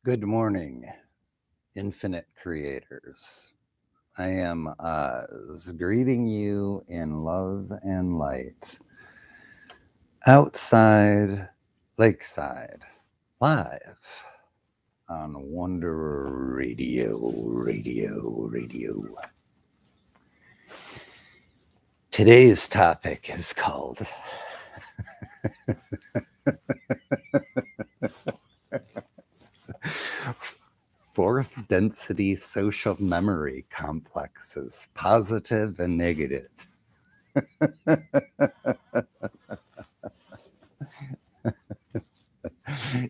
Good morning, infinite creators. I am Oz, greeting you in love and light. Outside, lakeside, live on Wanderer Radio. Today's topic is called Fourth Density Social Memory Complexes, Positive and Negative.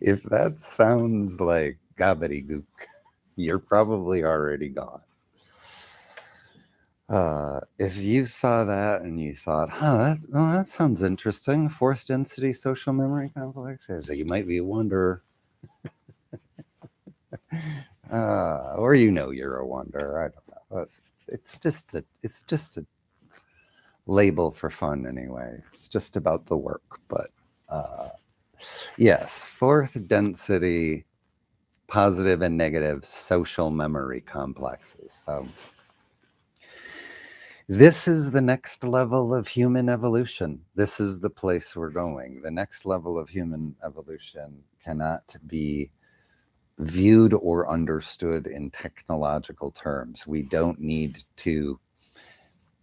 If that sounds like gobbledygook, you're probably already gone. If you saw that and you thought, that sounds interesting, fourth density social memory complex, so you might be a wanderer. Or you're a wanderer. I don't know. But it's just a label for fun anyway. It's just about the work. But yes, fourth density positive and negative social memory complexes. So this is the next level of human evolution. This is the place we're going. The next level of human evolution cannot be viewed or understood in technological terms. We don't need to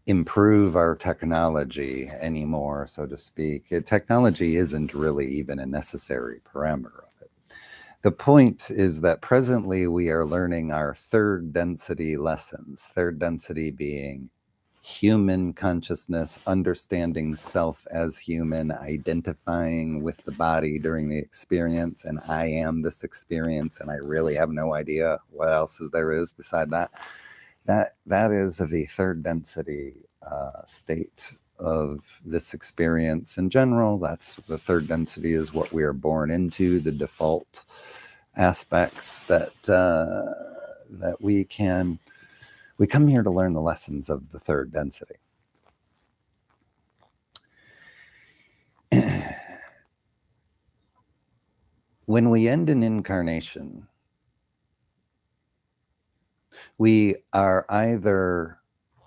improve our technology anymore, so to speak. Technology isn't really even a necessary parameter of it. The point is that presently we are learning our third density lessons, third density being human consciousness, understanding self as human, identifying with the body during the experience, and I am this experience, and I really have no idea what else there is beside that. That is the third density state of this experience in general. That's the third density is what we are born into, the default aspects that we come here to learn the lessons of the third density. When we end an incarnation, we are either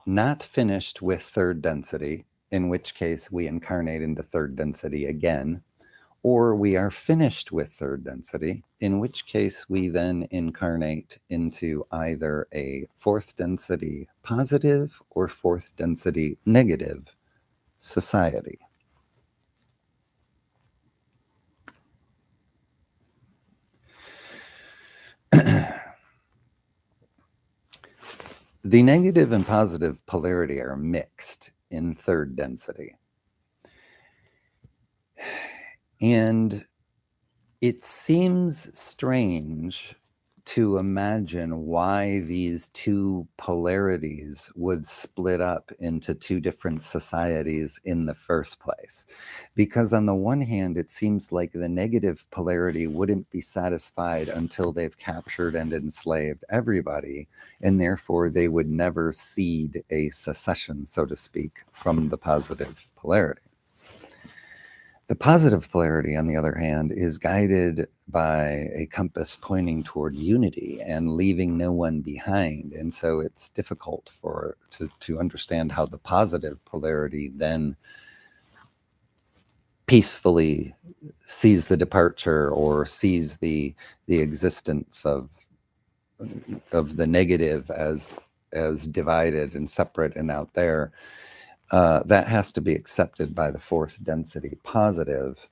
not finished with third density, in which case we incarnate into third density again, or we are finished with third density, in which case we then incarnate into either a fourth density positive or fourth density negative society. The negative and positive polarity are mixed in third density. And it seems strange to imagine why these two polarities would split up into two different societies in the first place. Because on the one hand, it seems like the negative polarity wouldn't be satisfied until they've captured and enslaved everybody, and therefore they would never cede a secession, so to speak, from the positive polarity. The positive polarity, on the other hand, is guided by a compass pointing toward unity and leaving no one behind. And so it's difficult to understand how the positive polarity then peacefully sees the departure or sees the existence of the negative as divided and separate and out there. That has to be accepted by the fourth density positive,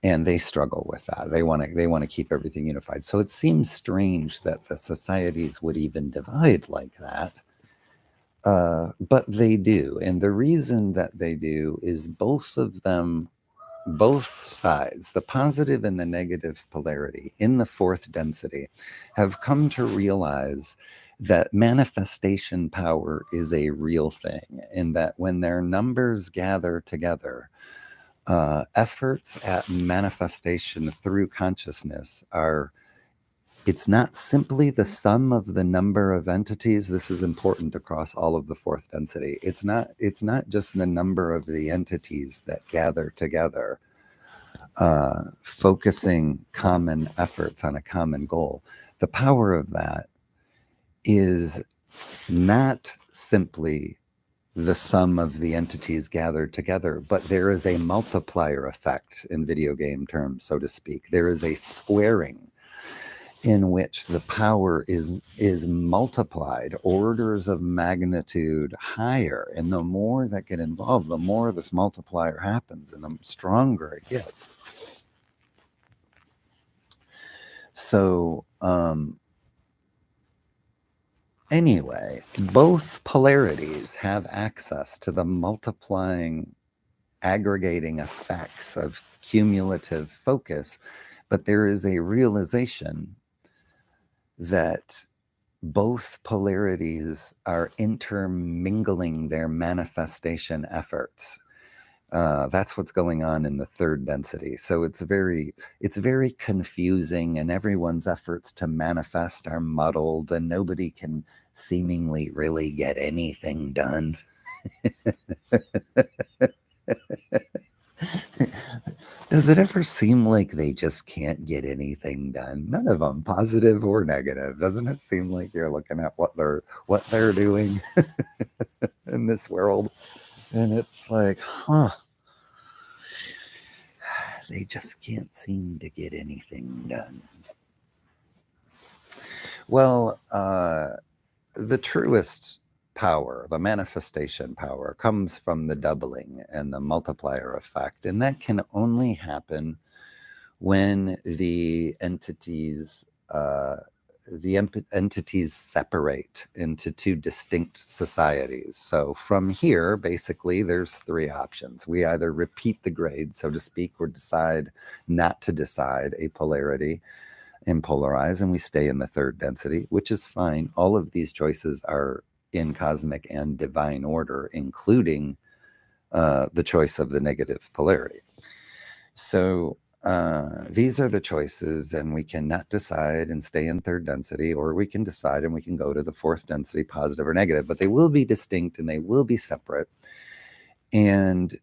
and they struggle with that. They want to keep everything unified. So it seems strange that the societies would even divide like that, but they do. And the reason that they do is both sides, the positive and the negative polarity in the fourth density, have come to realize that manifestation power is a real thing, and that when their numbers gather together, efforts at manifestation through consciousness it's not simply the sum of the number of entities. This is important across all of the fourth density. It's not just the number of the entities that gather together, focusing common efforts on a common goal, The power of that is not simply the sum of the entities gathered together, but there is a multiplier effect in video game terms, so to speak. There is a squaring in which the power is multiplied orders of magnitude higher, and the more that get involved, the more this multiplier happens and the stronger it gets. So anyway, both polarities have access to the multiplying aggregating effects of cumulative focus, but there is a realization that both polarities are intermingling their manifestation efforts. That's what's going on in the third density. So it's very confusing, and everyone's efforts to manifest are muddled, and nobody can seemingly really get anything done. Does it ever seem like they just can't get anything done? None of them, positive or negative. Doesn't it seem like you're looking at what they're doing in this world, and it's like, huh, they just can't seem to get anything done. Well, the truest power, the manifestation power, comes from the doubling and the multiplier effect. And that can only happen when the entities separate into two distinct societies. So from here, basically, there's three options. We either repeat the grade, so to speak, or decide not to decide a polarity and polarize, and we stay in the third density, which is fine. All of these choices are in cosmic and divine order, including the choice of the negative polarity. So these are the choices, and we cannot decide and stay in third density, or we can decide and we can go to the fourth density, positive or negative, but they will be distinct and they will be separate. And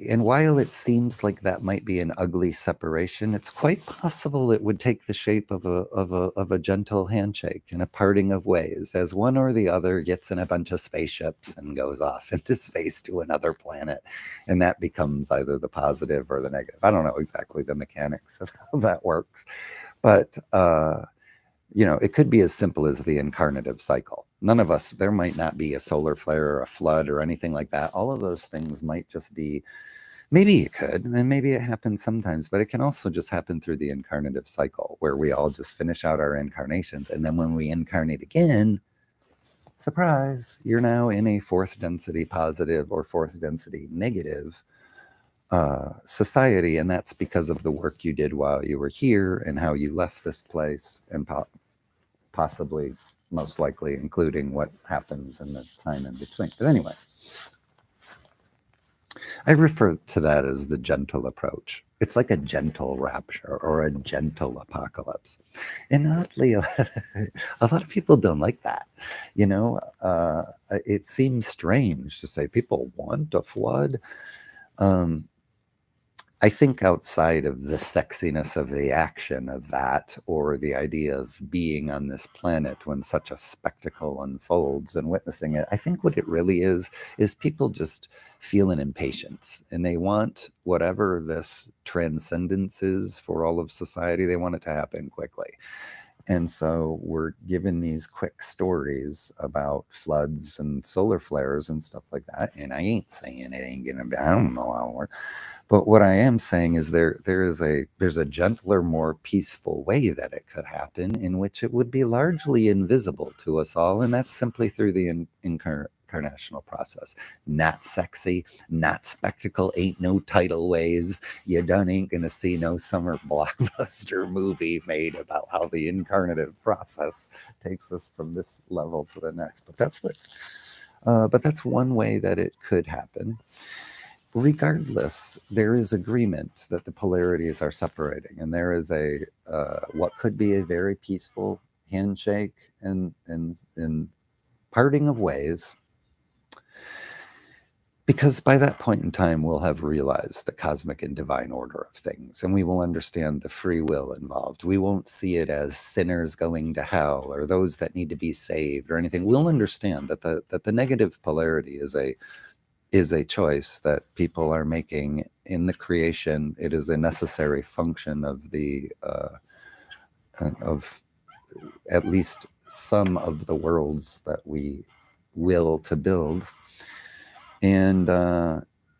while it seems like that might be an ugly separation, it's quite possible it would take the shape of a gentle handshake and a parting of ways, as one or the other gets in a bunch of spaceships and goes off into space to another planet, and that becomes either the positive or the negative. I don't know exactly the mechanics of how that works, but it could be as simple as the incarnative cycle. None of us, there might not be a solar flare or a flood or anything like that. All of those things might just be, maybe it could, and maybe it happens sometimes, but it can also just happen through the incarnative cycle, where we all just finish out our incarnations. And then when we incarnate again, surprise, you're now in a fourth density positive or fourth density negative society. And that's because of the work you did while you were here and how you left this place, and possibly, most likely, including what happens in the time in between. But anyway, I refer to that as the gentle approach. It's like a gentle rapture or a gentle apocalypse. And oddly, a lot of people don't like that. It seems strange to say people want a flood. I think outside of the sexiness of the action of that, or the idea of being on this planet when such a spectacle unfolds and witnessing it, I think what it really is people just feel an impatience, and they want whatever this transcendence is for all of society, they want it to happen quickly. And so we're given these quick stories about floods and solar flares and stuff like that. And I ain't saying it ain't gonna be, I don't know how it works. But what I am saying is there's a gentler, more peaceful way that it could happen, in which it would be largely invisible to us all, and that's simply through the incarnational process. Not sexy, not spectacle, ain't no tidal waves. You done ain't gonna see no summer blockbuster movie made about how the incarnative process takes us from this level to the next. But that's one way that it could happen. Regardless, there is agreement that the polarities are separating, and there is a what could be a very peaceful handshake and parting of ways, Because by that point in time, we'll have realized the cosmic and divine order of things, and we will understand the free will involved. We won't see it as sinners going to hell or those that need to be saved or anything. We'll understand that the negative polarity is a choice that people are making in the creation. It is a necessary function of the of at least some of the worlds that we will to build. And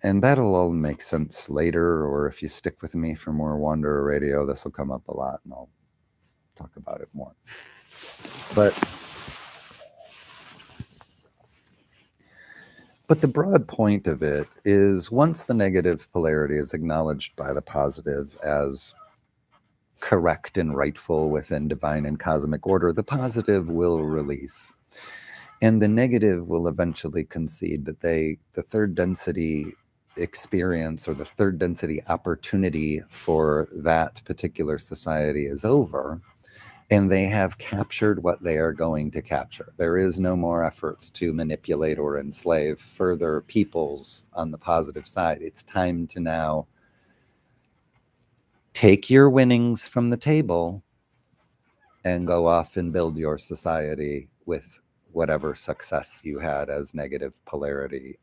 that'll all make sense later, or if you stick with me for more Wanderer Radio, this will come up a lot and I'll talk about it more. But the broad point of it is, once the negative polarity is acknowledged by the positive as correct and rightful within divine and cosmic order, the positive will release. And the negative will eventually concede that the third density experience or the third density opportunity for that particular society is over, and they have captured what they are going to capture. There is no more efforts to manipulate or enslave further peoples on the positive side. It's time to now take your winnings from the table and go off and build your society with whatever success you had as negative polarity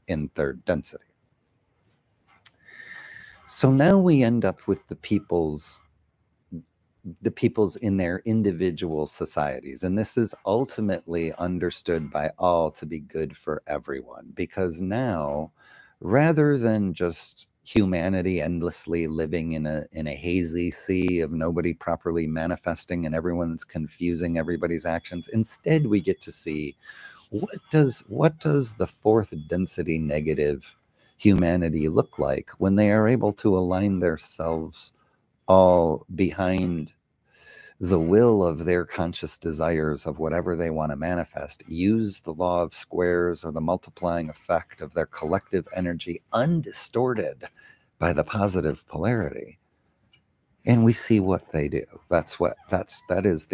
in third density. So now we end up with the peoples in their individual societies. And this is ultimately understood by all to be good for everyone, because now, rather than just humanity endlessly living in a hazy sea of nobody properly manifesting and everyone's confusing everybody's actions, instead we get to see what does the fourth density negative humanity look like when they are able to align themselves all behind the will of their conscious desires of whatever they want to manifest, use the law of squares or the multiplying effect of their collective energy undistorted by the positive polarity. And we see what they do. That is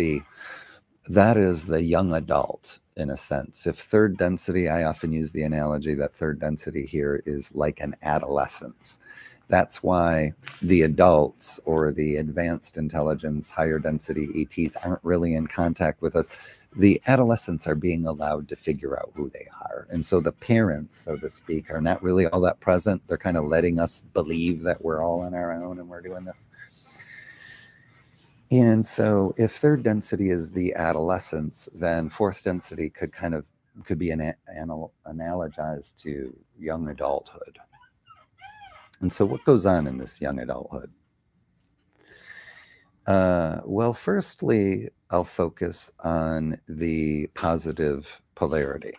the young adult, in a sense. If third density, I often use the analogy that third density here is like an adolescence. That's why the adults or the advanced intelligence, higher density ETs aren't really in contact with us. The adolescents are being allowed to figure out who they are. And so the parents, so to speak, are not really all that present. They're kind of letting us believe that we're all on our own and we're doing this. And so if third density is the adolescence, then fourth density could be analogized to young adulthood. And so what goes on in this young adulthood? Well, firstly, I'll focus on the positive polarity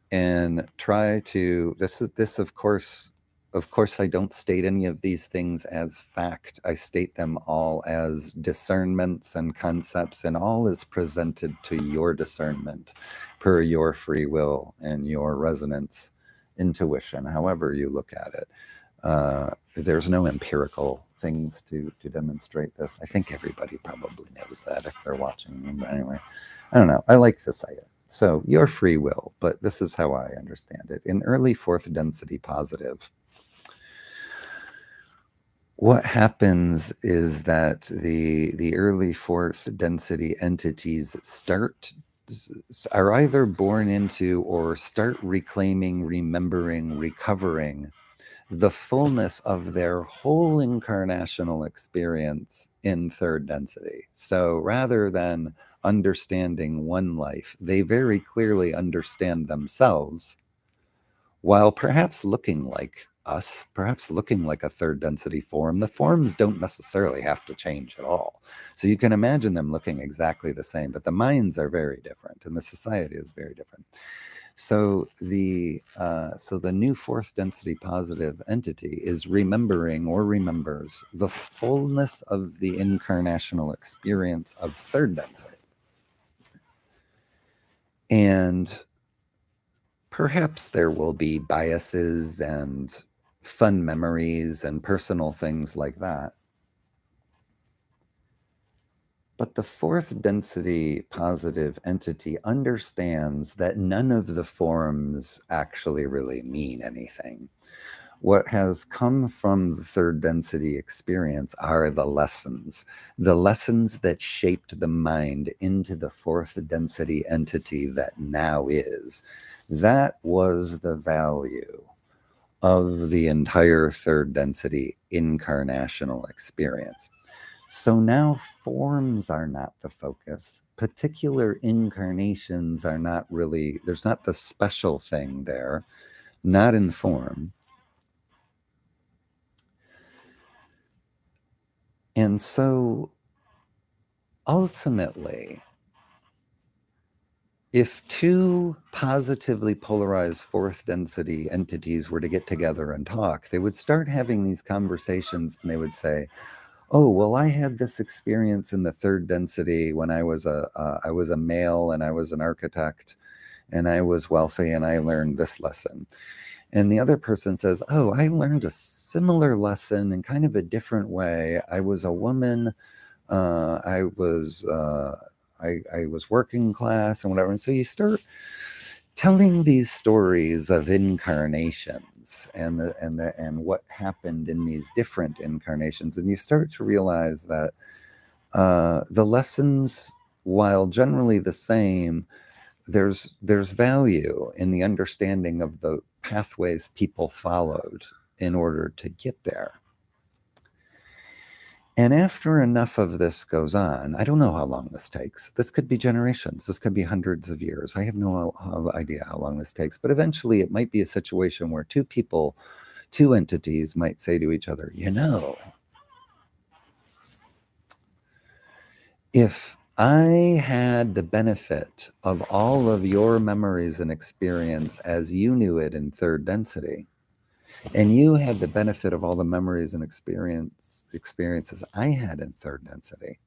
and try to, this of course, I don't state any of these things as fact. I state them all as discernments and concepts, and all is presented to your discernment per your free will and your resonance, intuition, however you look at it. There's no empirical things to demonstrate this. I think everybody probably knows that if they're watching me, but anyway, I don't know. I like to say it. So your free will, but this is how I understand it. In early fourth density positive, what happens is that the early fourth density entities are either born into or start reclaiming, remembering, recovering the fullness of their whole incarnational experience in third density. So rather than understanding one life, they very clearly understand themselves, while perhaps looking like us, perhaps looking like a third density form. The forms don't necessarily have to change at all. So you can imagine them looking exactly the same, but the minds are very different and the society is very different. So the new fourth density positive entity is remembering or remembers the fullness of the incarnational experience of third density. And perhaps there will be biases and fun memories and personal things like that. But the fourth density positive entity understands that none of the forms actually really mean anything. What has come from the third density experience are the lessons that shaped the mind into the fourth density entity that now is. That was the value of the entire third density incarnational experience. So now forms are not the focus. Particular incarnations are not really, there's not the special thing there, not in form. And so ultimately, if two positively polarized fourth density entities were to get together and talk, they would start having these conversations and they would say, oh, well, I had this experience in the third density when I was a male and I was an architect and I was wealthy and I learned this lesson. And the other person says, oh, I learned a similar lesson in kind of a different way. I was a woman. I was working class and whatever. And so you start telling these stories of incarnations and what happened in these different incarnations, and you start to realize that the lessons, while generally the same, there's value in the understanding of the pathways people followed in order to get there. And after enough of this goes on, I don't know how long this takes. This could be generations. This could be hundreds of years. I have no idea how long this takes. But eventually it might be a situation where two people, two entities might say to each other, you know, if I had the benefit of all of your memories and experience as you knew it in third density, and you had the benefit of all the memories and experiences I had in third density,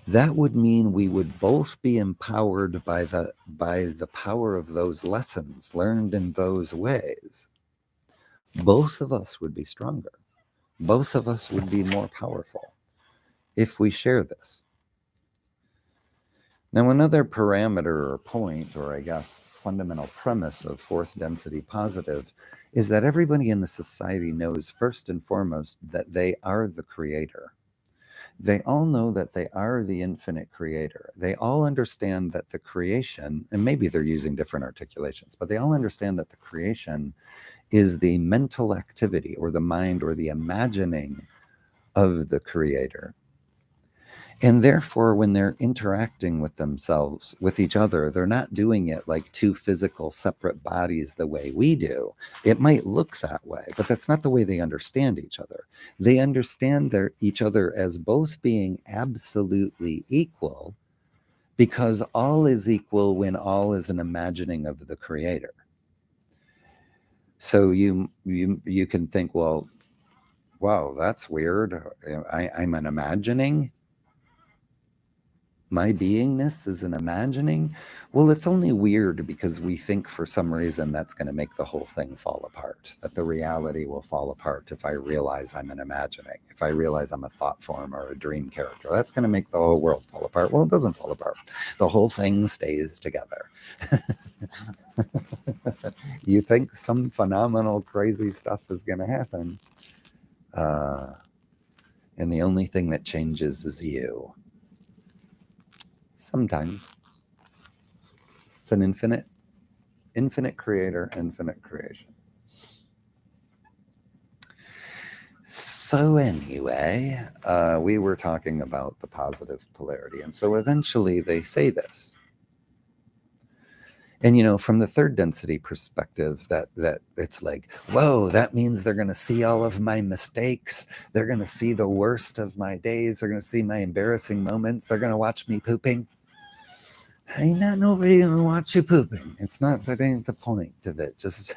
that would mean we would both be empowered by the power of those lessons learned in those ways. Both of us would be stronger. Both of us would be more powerful if we share this. Now, another parameter or point, or I guess fundamental premise of fourth density positive is that everybody in the society knows first and foremost that they are the creator. They all know that they are the infinite creator. They all understand that the creation, and maybe they're using different articulations, but they all understand that the creation is the mental activity or the mind or the imagining of the creator. And therefore, when they're interacting with themselves, with each other, they're not doing it like two physical separate bodies the way we do. It might look that way, but that's not the way they understand each other. They understand each other as both being absolutely equal, because all is equal when all is an imagining of the creator. So you can think, well, wow, that's weird. I'm an imagining. My beingness is an imagining. Well, it's only weird because we think for some reason that's going to make the whole thing fall apart, that the reality will fall apart if I realize I'm an imagining, if I realize I'm a thought form or a dream character. That's going to make the whole world fall apart. Well, it doesn't fall apart. The whole thing stays together. You think some phenomenal, crazy stuff is going to happen. And the only thing that changes is you. Sometimes. It's an infinite creator, infinite creation. So anyway, we were talking about the positive polarity. And so eventually they say this. And, you know, from the third density perspective, that it's like, whoa, that means they're going to see all of my mistakes. They're going to see the worst of my days. They're going to see my embarrassing moments. They're going to watch me pooping. Ain't not nobody going to watch you pooping. It's not, that ain't the point of it. Just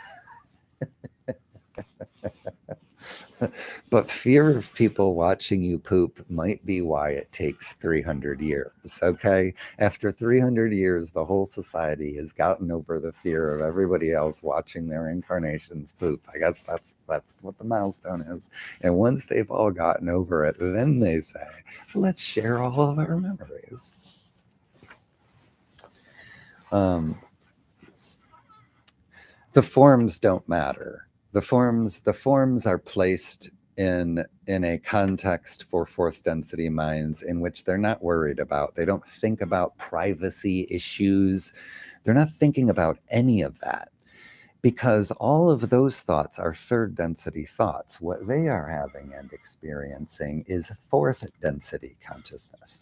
But fear of people watching you poop might be why it takes 300 years. Okay. After 300 years, the whole society has gotten over the fear of everybody else watching their incarnations poop. I guess that's what the milestone is. And once they've all gotten over it, then they say, let's share all of our memories. The forms don't matter. The forms are placed in a context for fourth density minds in which they're not worried about. They don't think about privacy issues. They're not thinking about any of that, because all of those thoughts are third density thoughts. What they are having and experiencing is fourth density consciousness.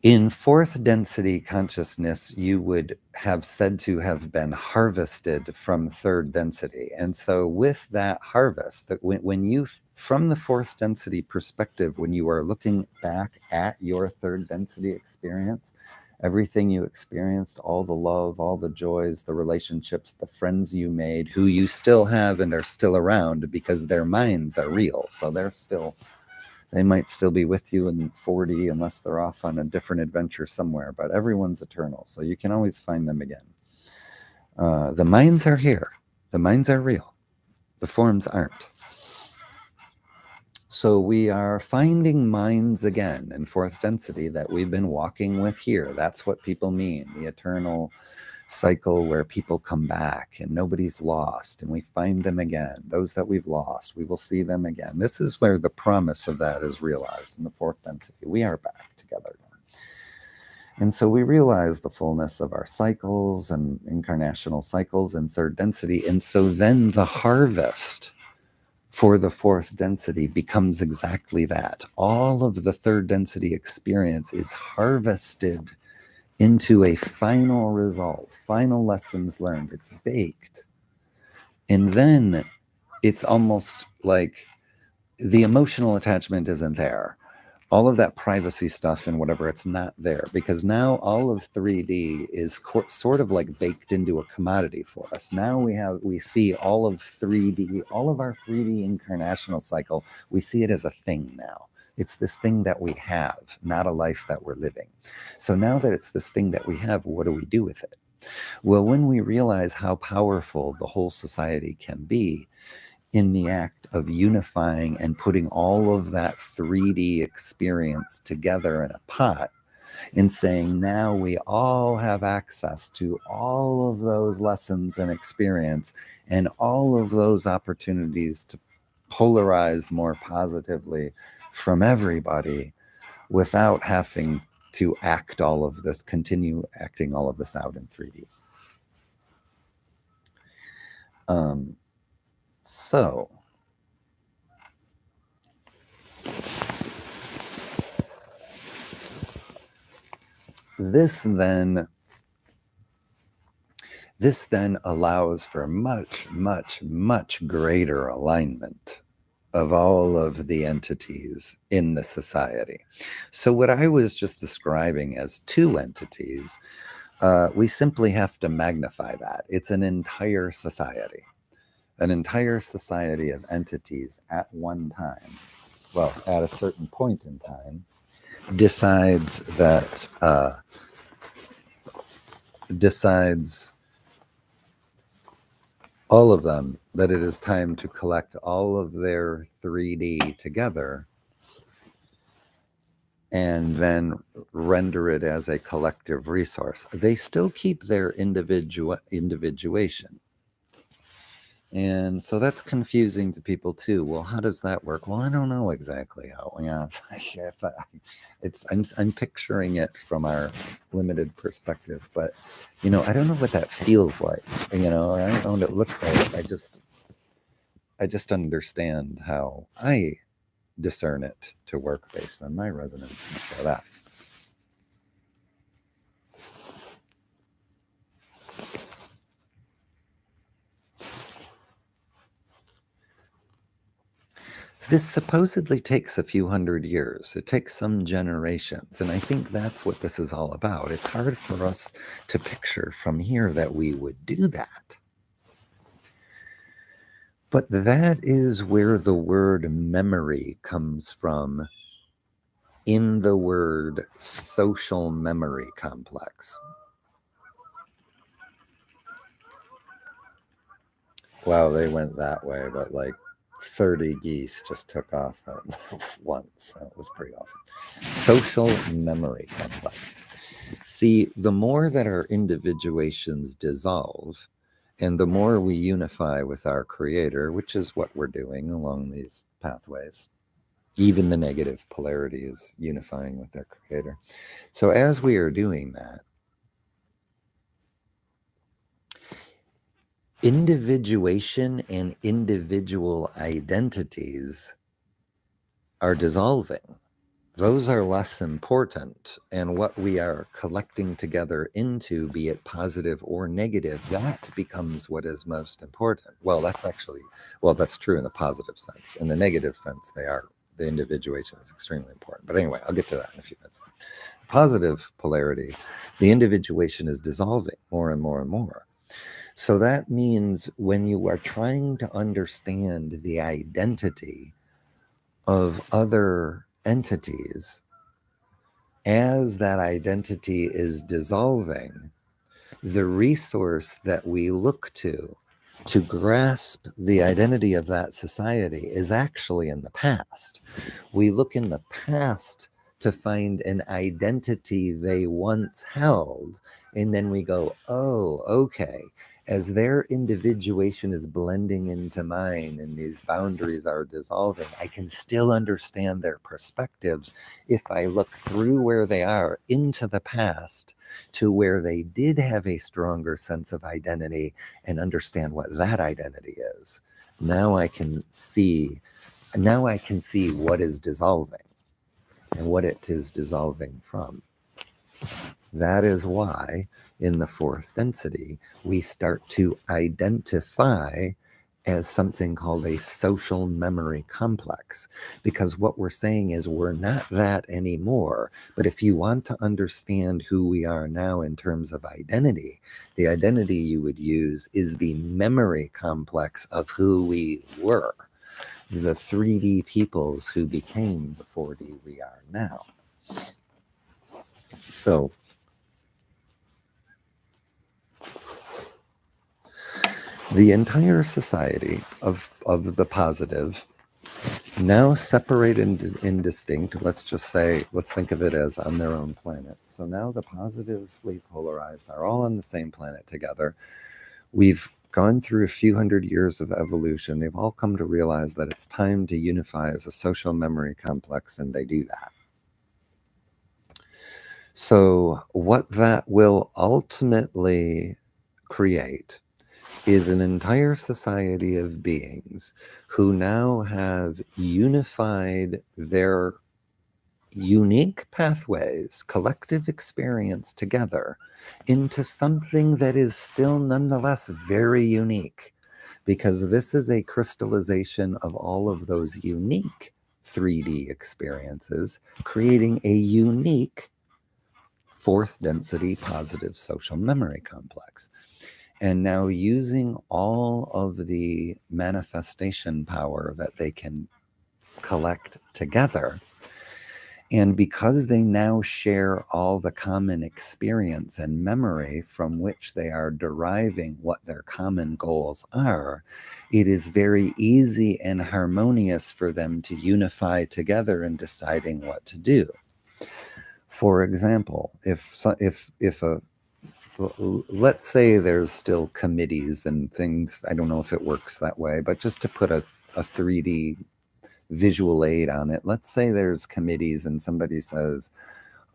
In fourth density consciousness, you would have said to have been harvested from third density. And so with that harvest, that when you, from the fourth density perspective, when you are looking back at your third density experience, everything you experienced, all the love, all the joys, the relationships, the friends you made, who you still have and are still around because their minds are real. So they might still be with you in 40 unless they're off on a different adventure somewhere, but everyone's eternal. So you can always find them again. The minds are here. The minds are real. The forms aren't. So we are finding minds again in fourth density that we've been walking with here. That's what people mean, the eternal cycle where people come back and nobody's lost and we find them again. Those that we've lost, we will see them again. This is where the promise of that is realized in the fourth density. We are back together. And so we realize the fullness of our cycles and incarnational cycles in third density. And so then the harvest for the fourth density becomes exactly that. All of the third density experience is harvested into a final result, final lessons learned. It's baked. And then it's almost like the emotional attachment isn't there. All of that privacy stuff and whatever, it's not there, because now all of 3D is sort of like baked into a commodity for us. Now we see all of 3D, all of our 3D incarnational cycle, we see it as a thing now. It's this thing that we have, not a life that we're living. So now that it's this thing that we have, what do we do with it? Well, when we realize how powerful the whole society can be in the act of unifying and putting all of that 3D experience together in a pot and saying, now we all have access to all of those lessons and experience and all of those opportunities to polarize more positively from everybody without having to act all of this, continue acting all of this out in 3D. So this then allows for much greater alignment of all of the entities in the society. So what I was just describing as two entities, we simply have to magnify that. It's an entire society of entities at one time, well, at a certain point in time, decides all of them that it is time to collect all of their 3D together and then render it as a collective resource. They still keep their individuation. And so that's confusing to people too. Well, how does that work? Well, I don't know exactly how. Yeah, I'm picturing it from our limited perspective, but I don't know what that feels like. I don't know what it looks like. I just understand how I discern it to work based on my resonance and so that. This supposedly takes a few hundred years. It takes some generations. And I think that's what this is all about. It's hard for us to picture from here that we would do that. But that is where the word memory comes from in the word social memory complex. Wow, they went that way, but like 30 geese just took off at once. So it was pretty awesome. Social memory complex. See, the more that our individuations dissolve, and the more we unify with our creator, which is what we're doing along these pathways, even the negative polarity is unifying with their creator. So as we are doing that, individuation and individual identities are dissolving. Those are less important. And what we are collecting together into, be it positive or negative, that becomes what is most important. Well, that's true in the positive sense. In the negative sense, the individuation is extremely important. But anyway, I'll get to that in a few minutes. Positive polarity, the individuation is dissolving more and more and more. So that means when you are trying to understand the identity of other entities, as that identity is dissolving, the resource that we look to grasp the identity of that society is actually in the past. We look in the past to find an identity they once held, and then we go, oh, okay. As their individuation is blending into mine and these boundaries are dissolving, I can still understand their perspectives if I look through where they are into the past to where they did have a stronger sense of identity and understand what that identity is. Now I can see what is dissolving and what it is dissolving from. That is why in the fourth density, we start to identify as something called a social memory complex, because what we're saying is we're not that anymore. But if you want to understand who we are now in terms of identity, the identity you would use is the memory complex of who we were, the 3D peoples who became the 4D we are now. So the entire society of the positive, now separated and distinct, let's think of it as on their own planet. So now the positively polarized are all on the same planet together. We've gone through a few hundred years of evolution. They've all come to realize that it's time to unify as a social memory complex, and they do that. So what that will ultimately create is an entire society of beings who now have unified their unique pathways, collective experience together into something that is still nonetheless very unique, because this is a crystallization of all of those unique 3D experiences, creating a unique fourth density positive social memory complex. And now using all of the manifestation power that they can collect together, and because they now share all the common experience and memory from which they are deriving what their common goals are, it is very easy and harmonious for them to unify together in deciding what to do. For example, let's say there's still committees and things. I don't know if it works that way, but just to put a 3D visual aid on it, let's say there's committees and somebody says,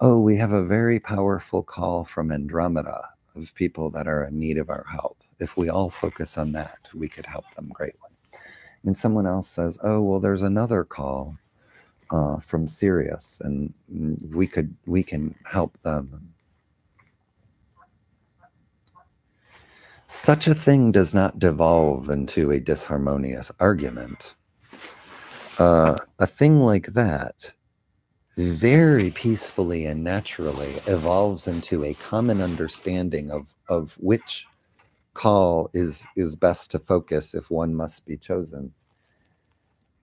oh, we have a very powerful call from Andromeda of people that are in need of our help. If we all focus on that, we could help them greatly. And someone else says, oh, well, there's another call from Sirius, and we can help them. Such a thing does not devolve into a disharmonious argument. A thing like that very peacefully and naturally evolves into a common understanding of which call is best to focus if one must be chosen.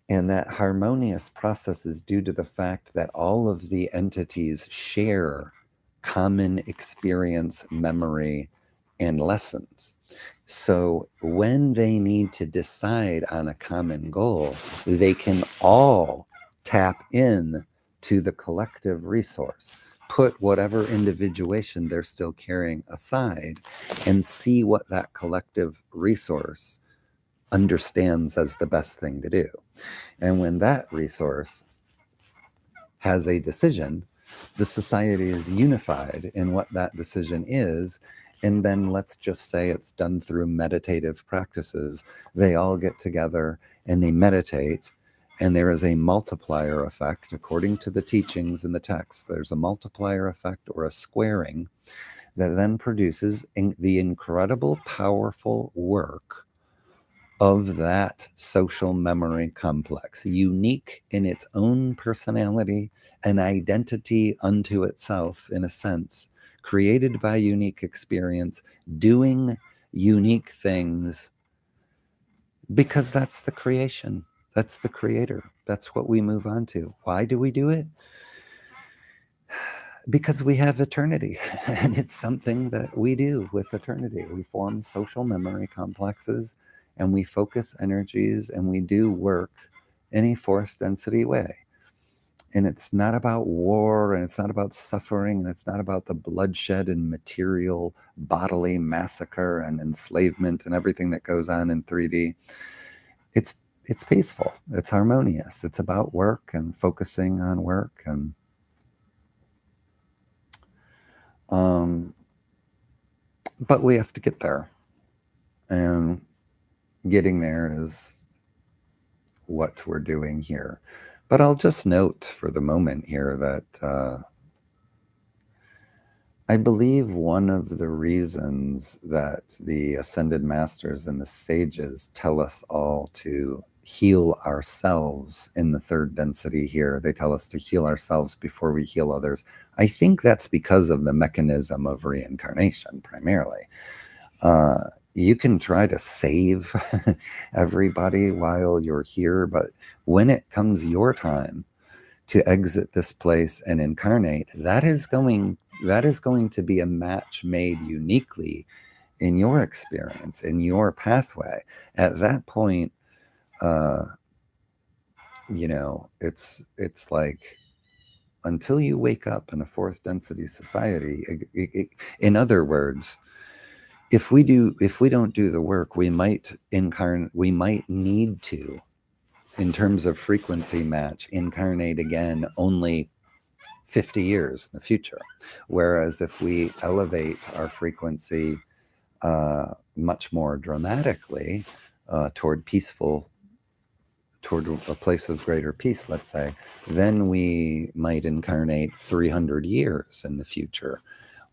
And that harmonious process is due to the fact that all of the entities share common experience, memory, and lessons. So when they need to decide on a common goal, they can all tap in to the collective resource, put whatever individuation they're still carrying aside, and see what that collective resource understands as the best thing to do. And when that resource has a decision, the society is unified in what that decision is. And then let's just say it's done through meditative practices. They all get together and they meditate, and there is a multiplier effect. According to the teachings in the text, there's a multiplier effect or a squaring that then produces the incredible, powerful work of that social memory complex, unique in its own personality, an identity unto itself, in a sense, created by unique experience, doing unique things, because that's the creation. That's the creator. That's what we move on to. Why do we do it? Because we have eternity, and it's something that we do with eternity. We form social memory complexes, and we focus energies, and we do work in a fourth density way. And it's not about war, and it's not about suffering, and it's not about the bloodshed and material bodily massacre and enslavement and everything that goes on in 3D. It's peaceful. It's harmonious. It's about work and focusing on work. And but we have to get there, and getting there is what we're doing here. But I'll just note for the moment here that I believe one of the reasons that the Ascended Masters and the sages tell us all to heal ourselves in the third density here, they tell us to heal ourselves before we heal others. I think that's because of the mechanism of reincarnation, primarily. You can try to save everybody while you're here, but when it comes your time to exit this place and incarnate, that is going to be a match made uniquely in your experience, in your pathway. At that point, it's like, until you wake up in a fourth density society, in other words, if we don't do the work, we might need to, in terms of frequency match, incarnate again only 50 years in the future. Whereas if we elevate our frequency much more dramatically toward a place of greater peace, let's say, then we might incarnate 300 years in the future,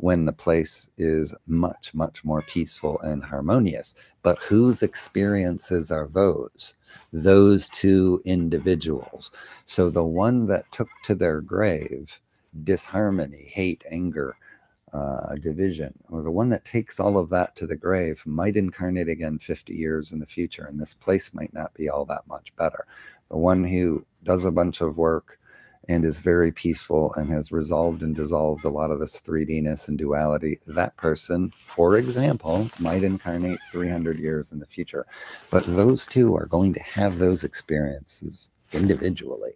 when the place is much, much more peaceful and harmonious. But whose experiences are those? Those two individuals. So the one that took to their grave disharmony, hate, anger, division, or the one that takes all of that to the grave, might incarnate again 50 years in the future, and this place might not be all that much better. The one who does a bunch of work and is very peaceful and has resolved and dissolved a lot of this 3D-ness and duality, that person, for example, might incarnate 300 years in the future. But those two are going to have those experiences individually.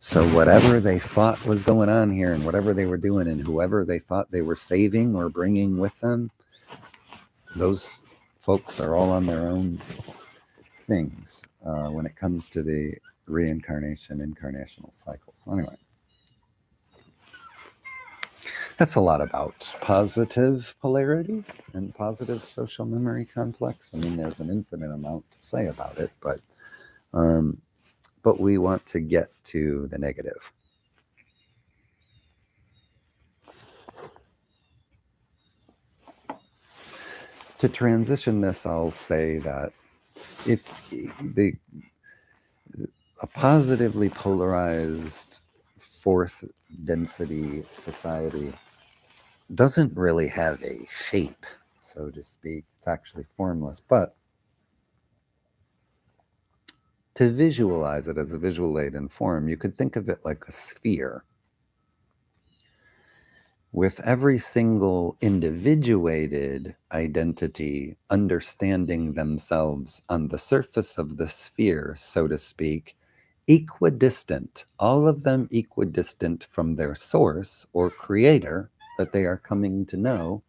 So whatever they thought was going on here, and whatever they were doing, and whoever they thought they were saving or bringing with them, those folks are all on their own things when it comes to the reincarnation, incarnational cycle. So anyway, that's a lot about positive polarity and positive social memory complex. I mean, there's an infinite amount to say about it, but we want to get to the negative. To transition this, I'll say that if a positively polarized fourth density society doesn't really have a shape, so to speak. It's actually formless, but to visualize it as a visual aid in form, you could think of it like a sphere. With every single individuated identity understanding themselves on the surface of the sphere, so to speak, equidistant, all of them equidistant from their source or creator that they are coming to know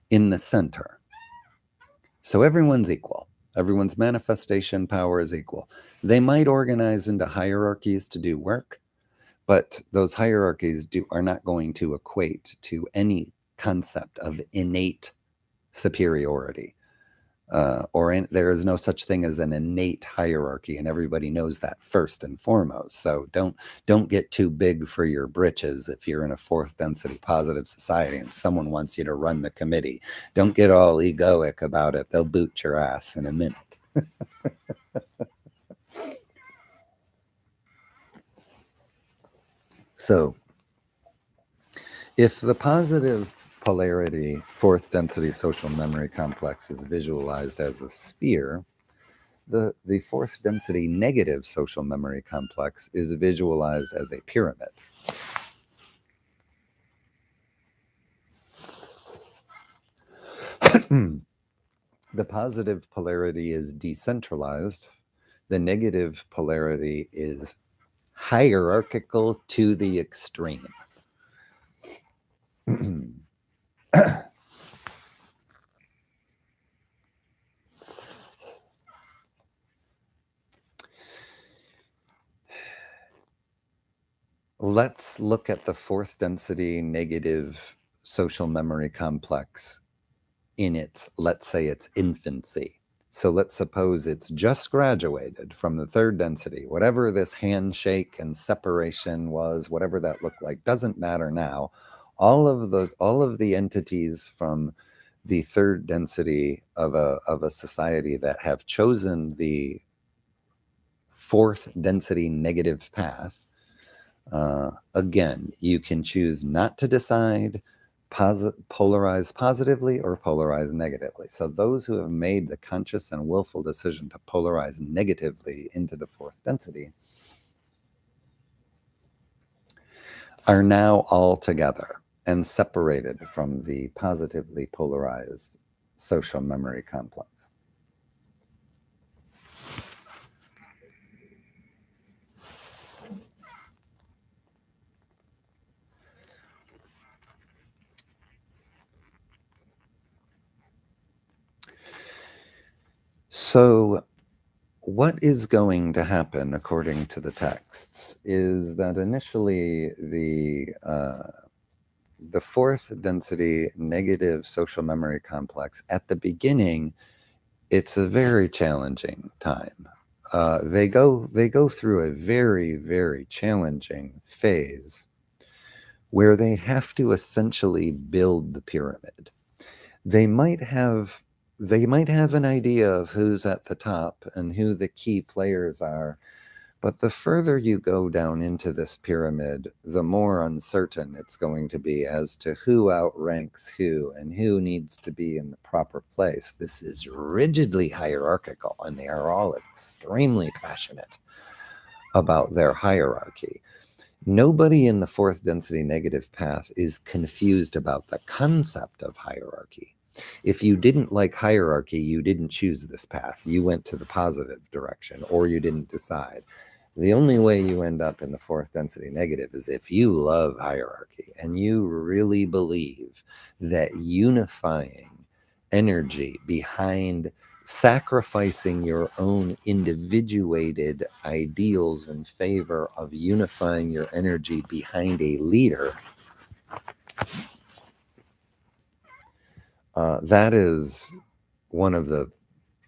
in the center. So everyone's equal. Everyone's manifestation power is equal. They might organize into hierarchies to do work, but those hierarchies are not going to equate to any concept of innate superiority. There is no such thing as an innate hierarchy, and everybody knows that first and foremost. So don't get too big for your britches if you're in a fourth density positive society and someone wants you to run the committee. Don't get all egoic about it. They'll boot your ass in a minute. So if the positive polarity fourth density social memory complex is visualized as a sphere, the fourth density negative social memory complex is visualized as a pyramid. The positive polarity is decentralized. The negative polarity is hierarchical to the extreme. Let's look at the fourth density negative social memory complex in its, let's say, its infancy. So let's suppose it's just graduated from the third density. Whatever this handshake and separation was, whatever that looked like, doesn't matter now. All of the entities from the third density of a society that have chosen the fourth density negative path. Again, you can choose not to decide, polarize positively or polarize negatively. So those who have made the conscious and willful decision to polarize negatively into the fourth density are now all together and separated from the positively polarized social memory complex. So what is going to happen, according to the texts, is that initially the fourth density negative social memory complex, at the beginning, it's a very challenging time. They go through a very, very challenging phase where they have to essentially build the pyramid. They might have an idea of who's at the top and who the key players are, but the further you go down into this pyramid, the more uncertain it's going to be as to who outranks who and who needs to be in the proper place. This is rigidly hierarchical, and they are all extremely passionate about their hierarchy. Nobody in the fourth density negative path is confused about the concept of hierarchy. If you didn't like hierarchy, you didn't choose this path. You went to the positive direction, or you didn't decide. The only way you end up in the fourth density negative is if you love hierarchy and you really believe that unifying energy behind sacrificing your own individuated ideals in favor of unifying your energy behind a leader, that is one of the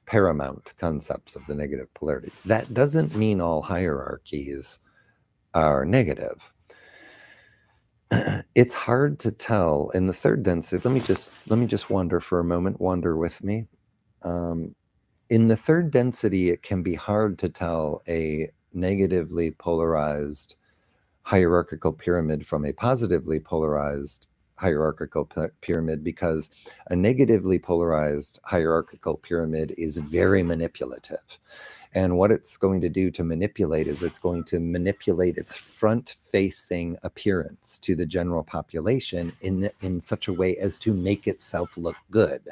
paramount concepts of the negative polarity. That doesn't mean all hierarchies are negative. It's hard to tell in the third density. Let me just wander for a moment. Wander with me. In the third density, it can be hard to tell a negatively polarized hierarchical pyramid from a positively polarized hierarchical pyramid, because a negatively polarized hierarchical pyramid is very manipulative. And what it's going to do to manipulate is it's going to manipulate its front-facing appearance to the general population in such a way as to make itself look good.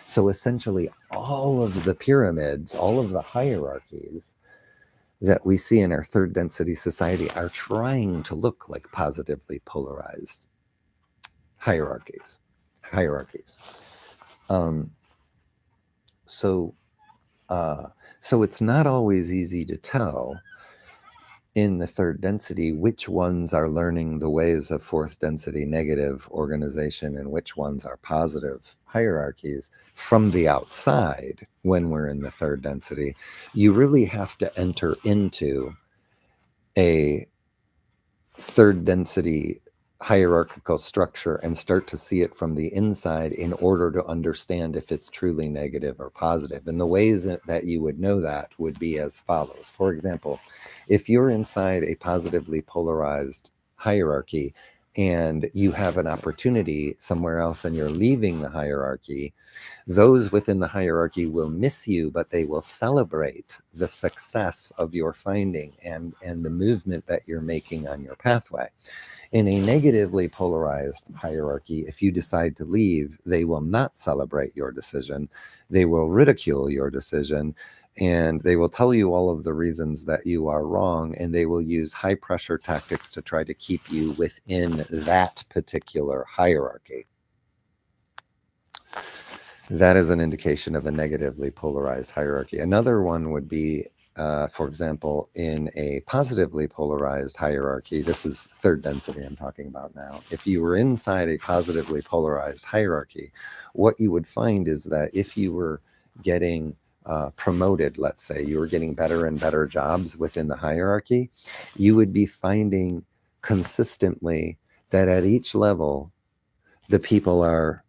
So essentially, all of the pyramids, all of the hierarchies that we see in our third density society are trying to look like positively polarized hierarchies. So it's not always easy to tell in the third density which ones are learning the ways of fourth density negative organization and which ones are positive hierarchies from the outside. When we're in the third density, you really have to enter into a third density hierarchical structure and start to see it from the inside in order to understand if it's truly negative or positive. And the ways that you would know that would be as follows. For example, if you're inside a positively polarized hierarchy and you have an opportunity somewhere else and you're leaving the hierarchy, those within the hierarchy will miss you, but they will celebrate the success of your finding and the movement that you're making on your pathway. In a negatively polarized hierarchy, if you decide to leave, they will not celebrate your decision. They will ridicule your decision, and they will tell you all of the reasons that you are wrong, and they will use high pressure tactics to try to keep you within that particular hierarchy. That is an indication of a negatively polarized hierarchy. Another one would be, for example, in a positively polarized hierarchy. This is third density I'm talking about now. If you were inside a positively polarized hierarchy, what you would find is that if you were getting promoted, let's say you were getting better and better jobs within the hierarchy, you would be finding consistently that at each level, the people are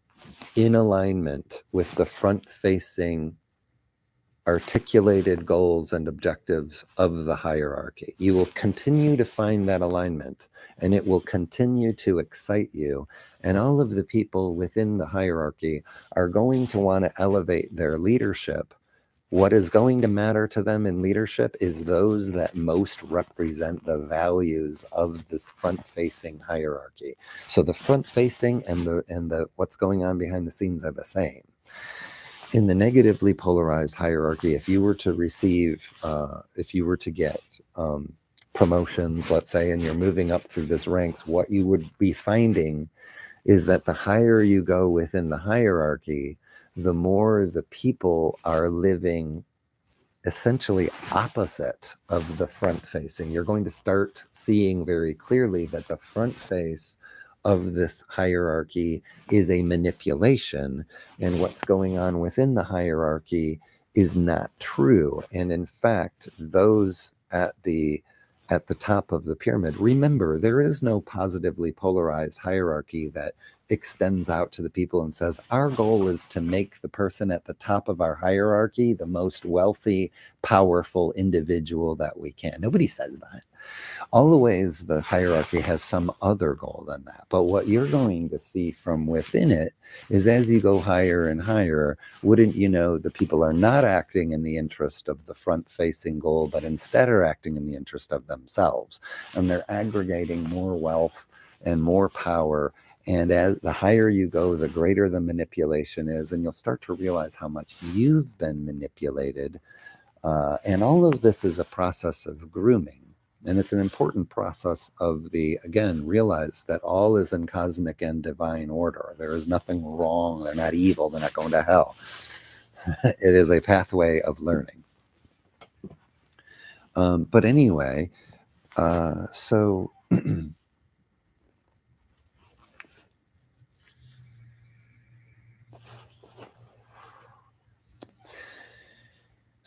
in alignment with the front-facing articulated goals and objectives of the hierarchy. You will continue to find that alignment, and it will continue to excite you. And all of the people within the hierarchy are going to want to elevate their leadership. What is going to matter to them in leadership is those that most represent the values of this front-facing hierarchy. So the front-facing and the what's going on behind the scenes are the same. In the negatively polarized hierarchy, if you were to receive, if you were to get promotions, let's say, and you're moving up through this ranks, what you would be finding is that the higher you go within the hierarchy, the more the people are living essentially opposite of the front facing. You're going to start seeing very clearly that the front face of this hierarchy is a manipulation, and what's going on within the hierarchy is not true. And in fact, those at the top of the pyramid, remember, there is no positively polarized hierarchy that extends out to the people and says, our goal is to make the person at the top of our hierarchy the most wealthy, powerful individual that we can. Nobody says that. Always the hierarchy has some other goal than that. But what you're going to see from within it is, as you go higher and higher, wouldn't you know, the people are not acting in the interest of the front-facing goal, but instead are acting in the interest of themselves. And they're aggregating more wealth and more power. And as the higher you go, the greater the manipulation is. And you'll start to realize how much you've been manipulated. And all of this is a process of grooming. And it's an important process of again, realize that all is in cosmic and divine order. There is nothing wrong. They're not evil. They're not going to hell. It is a pathway of learning. But anyway, so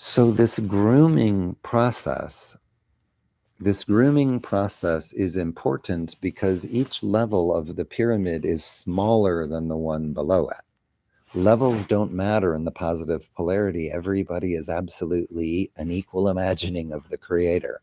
this grooming process is important because each level of the pyramid is smaller than the one below it. Levels don't matter in the positive polarity. Everybody is absolutely an equal imagining of the creator.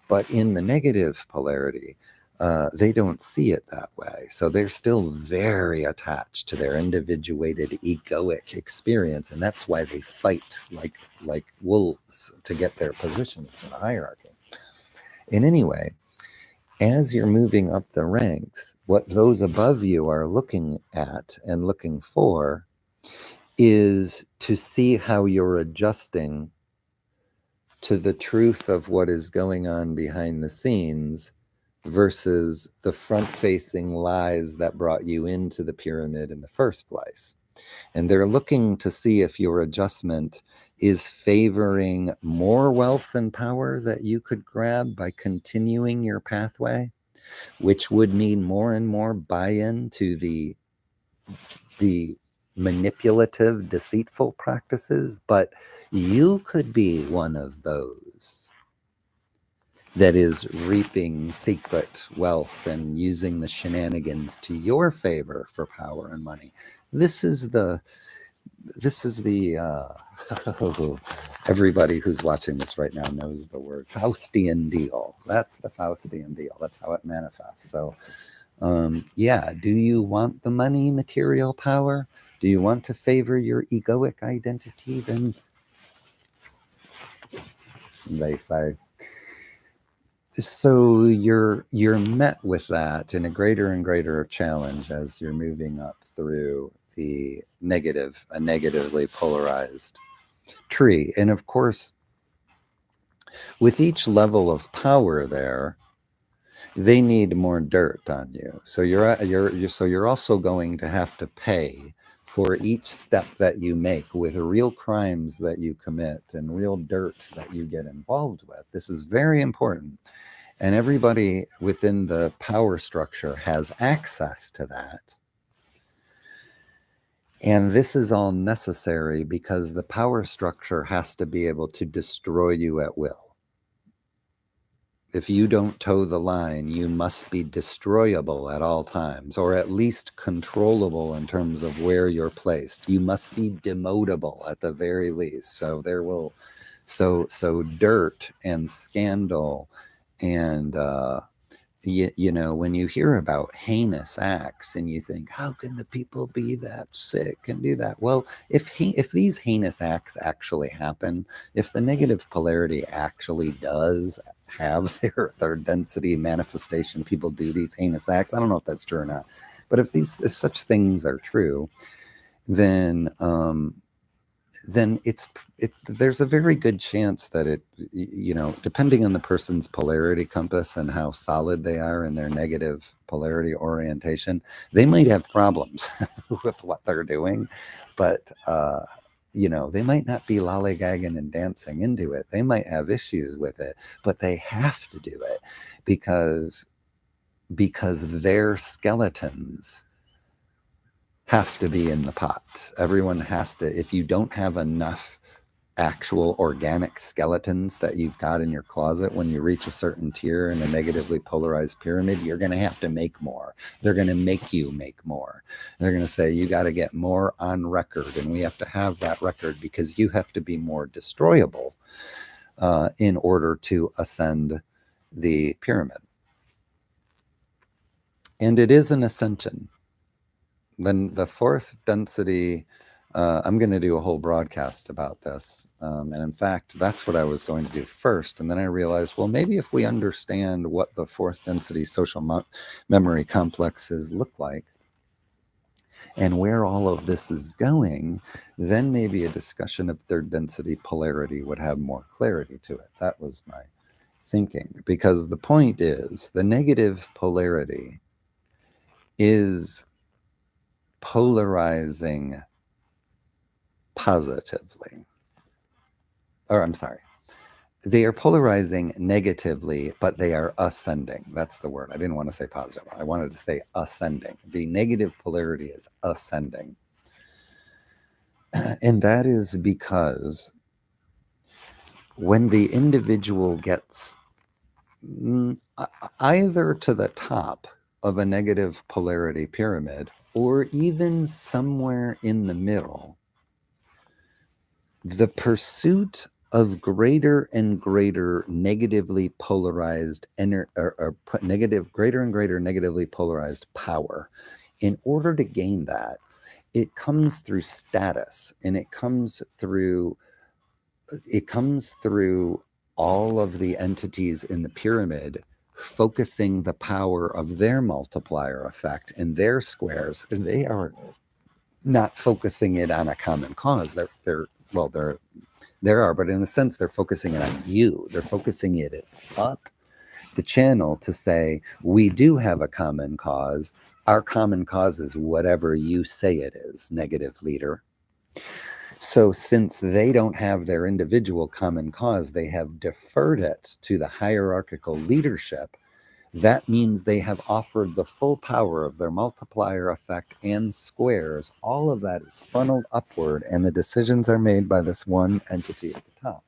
But in the negative polarity, they don't see it that way. So they're still very attached to their individuated egoic experience. And that's why they fight like wolves to get their positions in the hierarchy. And anyway, as you're moving up the ranks, what those above you are looking at and looking for is to see how you're adjusting to the truth of what is going on behind the scenes versus the front-facing lies that brought you into the pyramid in the first place. And they're looking to see if your adjustment is favoring more wealth and power that you could grab by continuing your pathway, which would mean more and more buy-in to the manipulative, deceitful practices. But you could be one of those that is reaping secret wealth and using the shenanigans to your favor for power and money. This is the everybody who's watching this right now knows the word Faustian deal. That's the Faustian deal. That's how it manifests. So yeah, do you want the money, material power? Do you want to favor your egoic identity? Then they say. So you're met with that in a greater and greater challenge as you're moving up through a negatively polarized tree. And of course, with each level of power there, they need more dirt on you. So you're also going to have to pay for each step that you make with real crimes that you commit and real dirt that you get involved with. This is very important. And everybody within the power structure has access to that. And this is all necessary because the power structure has to be able to destroy you at will. If you don't toe the line, you must be destroyable at all times, or at least controllable in terms of where you're placed. You must be demotable at the very least. So dirt and scandal and you know, when you hear about heinous acts and you think, how can the people be that sick and do that? Well, if these heinous acts actually happen, if the negative polarity actually does have their third density manifestation, people do these heinous acts. I don't know if that's true or not, but if such things are true, then there's a very good chance that it, you know, depending on the person's polarity compass and how solid they are in their negative polarity orientation, they might have problems with what they're doing, but you know, they might not be lollygagging and dancing into it. They might have issues with it, but they have to do it because their skeletons have to be in the pot. Everyone has to. If you don't have enough actual organic skeletons that you've got in your closet when you reach a certain tier in a negatively polarized pyramid, you're going to have to make more. They're going to make you make more. They're going to say, you got to get more on record, and we have to have that record because you have to be more destroyable in order to ascend the pyramid. And it is an ascension. Then the fourth density, I'm going to do a whole broadcast about this. And in fact, that's what I was going to do first. And then I realized, well, maybe if we understand what the fourth density social memory complexes look like and where all of this is going, then maybe a discussion of third density polarity would have more clarity to it. That was my thinking. Because the point is, the negative polarity is polarizing positively. Or I'm sorry. They are polarizing negatively, but they are ascending. That's the word. I didn't want to say positive. I wanted to say ascending. The negative polarity is ascending. And that is because when the individual gets either to the top of a negative polarity pyramid or even somewhere in the middle, the pursuit of greater and greater negatively polarized greater and greater negatively polarized power. In order to gain that, it comes through status, and it comes through all of the entities in the pyramid focusing the power of their multiplier effect and their squares, and they are not focusing it on a common cause. There are, but in a sense, they're focusing it on you. They're focusing it up the channel to say, we do have a common cause. Our common cause is whatever you say it is, negative leader. So since they don't have their individual common cause, they have deferred it to the hierarchical leadership. That means they have offered the full power of their multiplier effect and squares. All of that is funneled upward, and the decisions are made by this one entity at the top.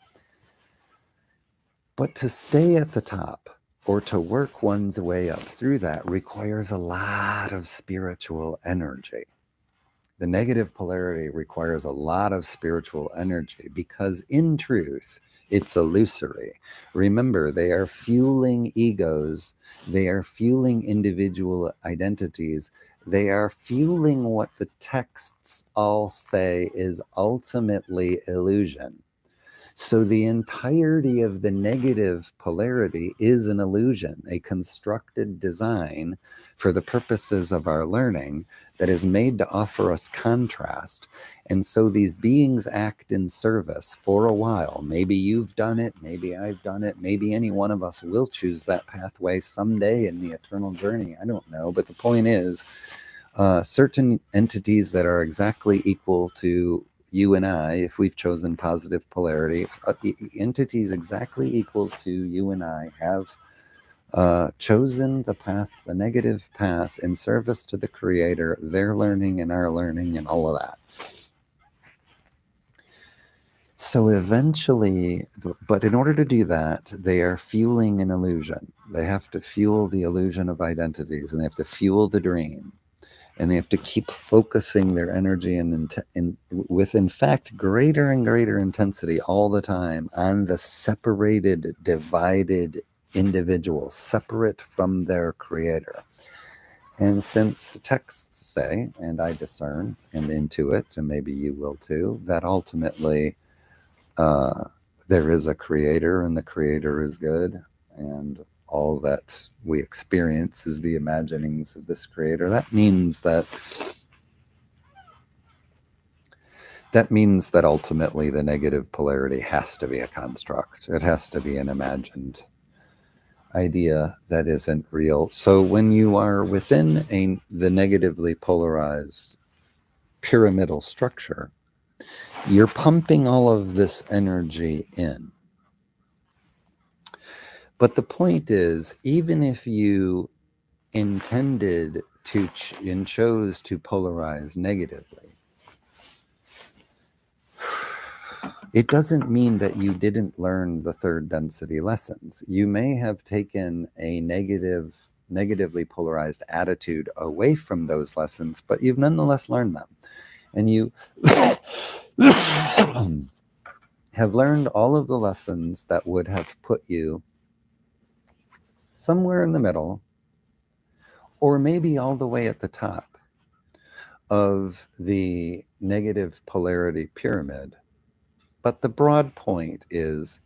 But to stay at the top, or to work one's way up through that, requires a lot of spiritual energy. The negative polarity requires a lot of spiritual energy because, in truth, it's illusory. Remember, they are fueling egos. They are fueling individual identities. They are fueling what the texts all say is ultimately illusion. So the entirety of the negative polarity is an illusion, a constructed design for the purposes of our learning that is made to offer us contrast. And so these beings act in service for a while. Maybe you've done it, maybe I've done it, maybe any one of us will choose that pathway someday in the eternal journey. I don't know. But the point is, certain entities that are exactly equal to you and I, if we've chosen positive polarity, entities exactly equal to you and I have chosen the path, the negative path, in service to the Creator, their learning and our learning and all of that. So eventually, but in order to do that, they are fueling an illusion. They have to fuel the illusion of identities, and they have to fuel the dream. And they have to keep focusing their energy with, in fact, greater and greater intensity all the time on the separated, divided individual, separate from their Creator. And since the texts say, and I discern and intuit, and maybe you will too, that ultimately there is a Creator, and the Creator is good, and all that we experience is the imaginings of this Creator. That means that ultimately the negative polarity has to be a construct. It has to be an imagined idea that isn't real. So when you are within the negatively polarized pyramidal structure, you're pumping all of this energy in. But the point is, even if you intended to and chose to polarize negatively, it doesn't mean that you didn't learn the third density lessons. You may have taken a negatively polarized attitude away from those lessons, but you've nonetheless learned them. And you have learned all of the lessons that would have put you somewhere in the middle, or maybe all the way at the top of the negative polarity pyramid. But the broad point is,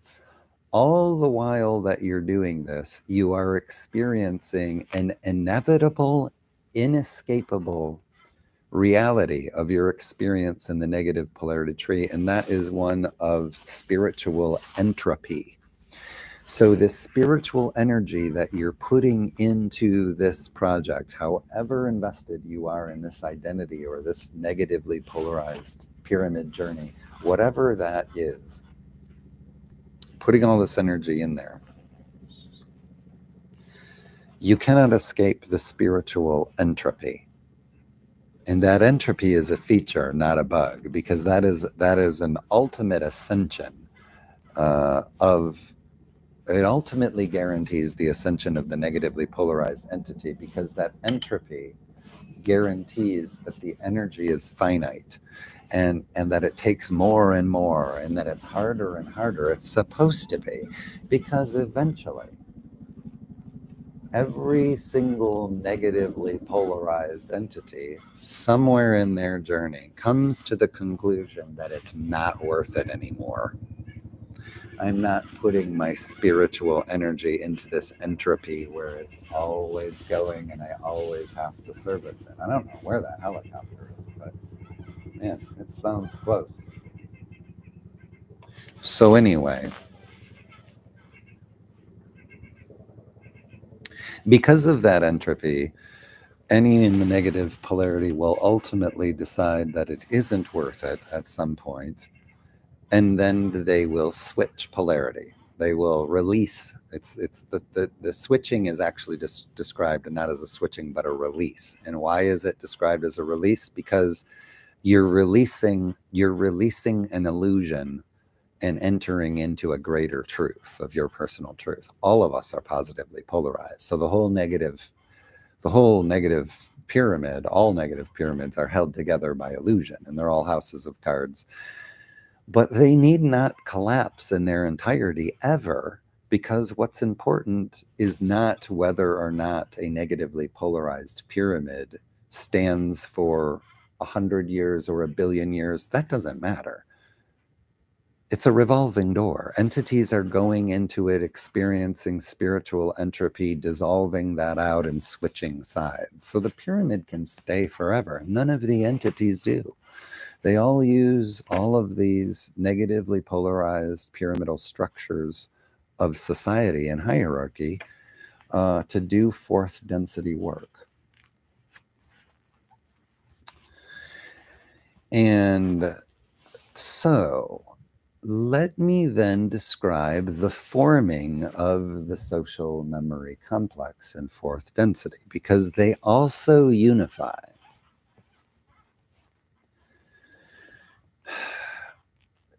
all the while that you're doing this, you are experiencing an inevitable, inescapable reality of your experience in the negative polarity tree, and that is one of spiritual entropy. So this spiritual energy that you're putting into this project, however invested you are in this identity or this negatively polarized pyramid journey, whatever that is, putting all this energy in there, you cannot escape the spiritual entropy. And that entropy is a feature, not a bug, because that is an ultimate ascension it ultimately guarantees the ascension of the negatively polarized entity, because that entropy guarantees that the energy is finite, and that it takes more and more, and that it's harder and harder. It's supposed to be, because eventually every single negatively polarized entity somewhere in their journey comes to the conclusion that it's not worth it anymore. I'm not putting my spiritual energy into this entropy where it's always going and I always have to service it. I don't know where that helicopter is, but man, it sounds close. So anyway, because of that entropy, any in the negative polarity will ultimately decide that it isn't worth it at some point, and then they will switch polarity. They will release. It's the switching is actually just described not as a switching but a release. And why is it described as a release? Because you're releasing an illusion and entering into a greater truth of your personal truth. All of us are positively polarized. So the whole negative pyramid, all negative pyramids are held together by illusion, and they're all houses of cards. But they need not collapse in their entirety ever, because what's important is not whether or not a negatively polarized pyramid stands for 100 years or 1,000,000,000 years. That doesn't matter. It's a revolving door. Entities are going into it, experiencing spiritual entropy, dissolving that out and switching sides. So the pyramid can stay forever. None of the entities do. They all use all of these negatively polarized pyramidal structures of society and hierarchy to do fourth density work. And so let me then describe the forming of the social memory complex in fourth density, because they also unify.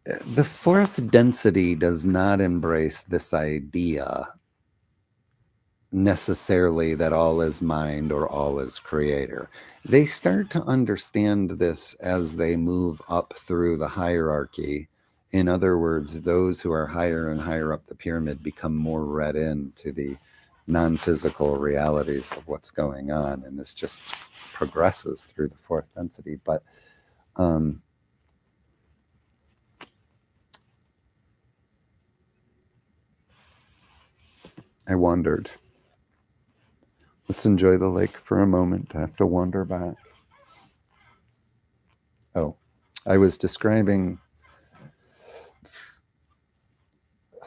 The fourth density does not embrace this idea necessarily that all is mind or all is creator. They start to understand this as they move up through the hierarchy. In other words, those who are higher and higher up the pyramid become more read into the non-physical realities of what's going on, and this just progresses through the fourth density. But I wandered. Let's enjoy the lake for a moment. I have to wander back. Oh, I was describing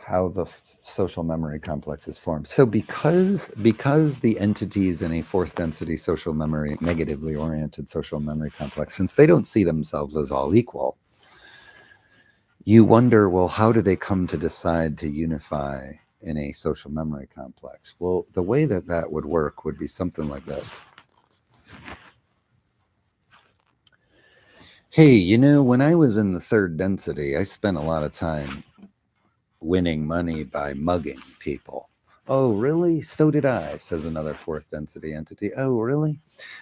how the social memory complex is formed. So because the entities in a fourth density social memory, negatively oriented social memory complex, since they don't see themselves as all equal, you wonder, well, how do they come to decide to unify in a social memory complex? Well, the way that would work would be something like this. Hey, when I was in the third density, I spent a lot of time winning money by mugging people. Oh, really? So did I, says another fourth density entity. Oh, really?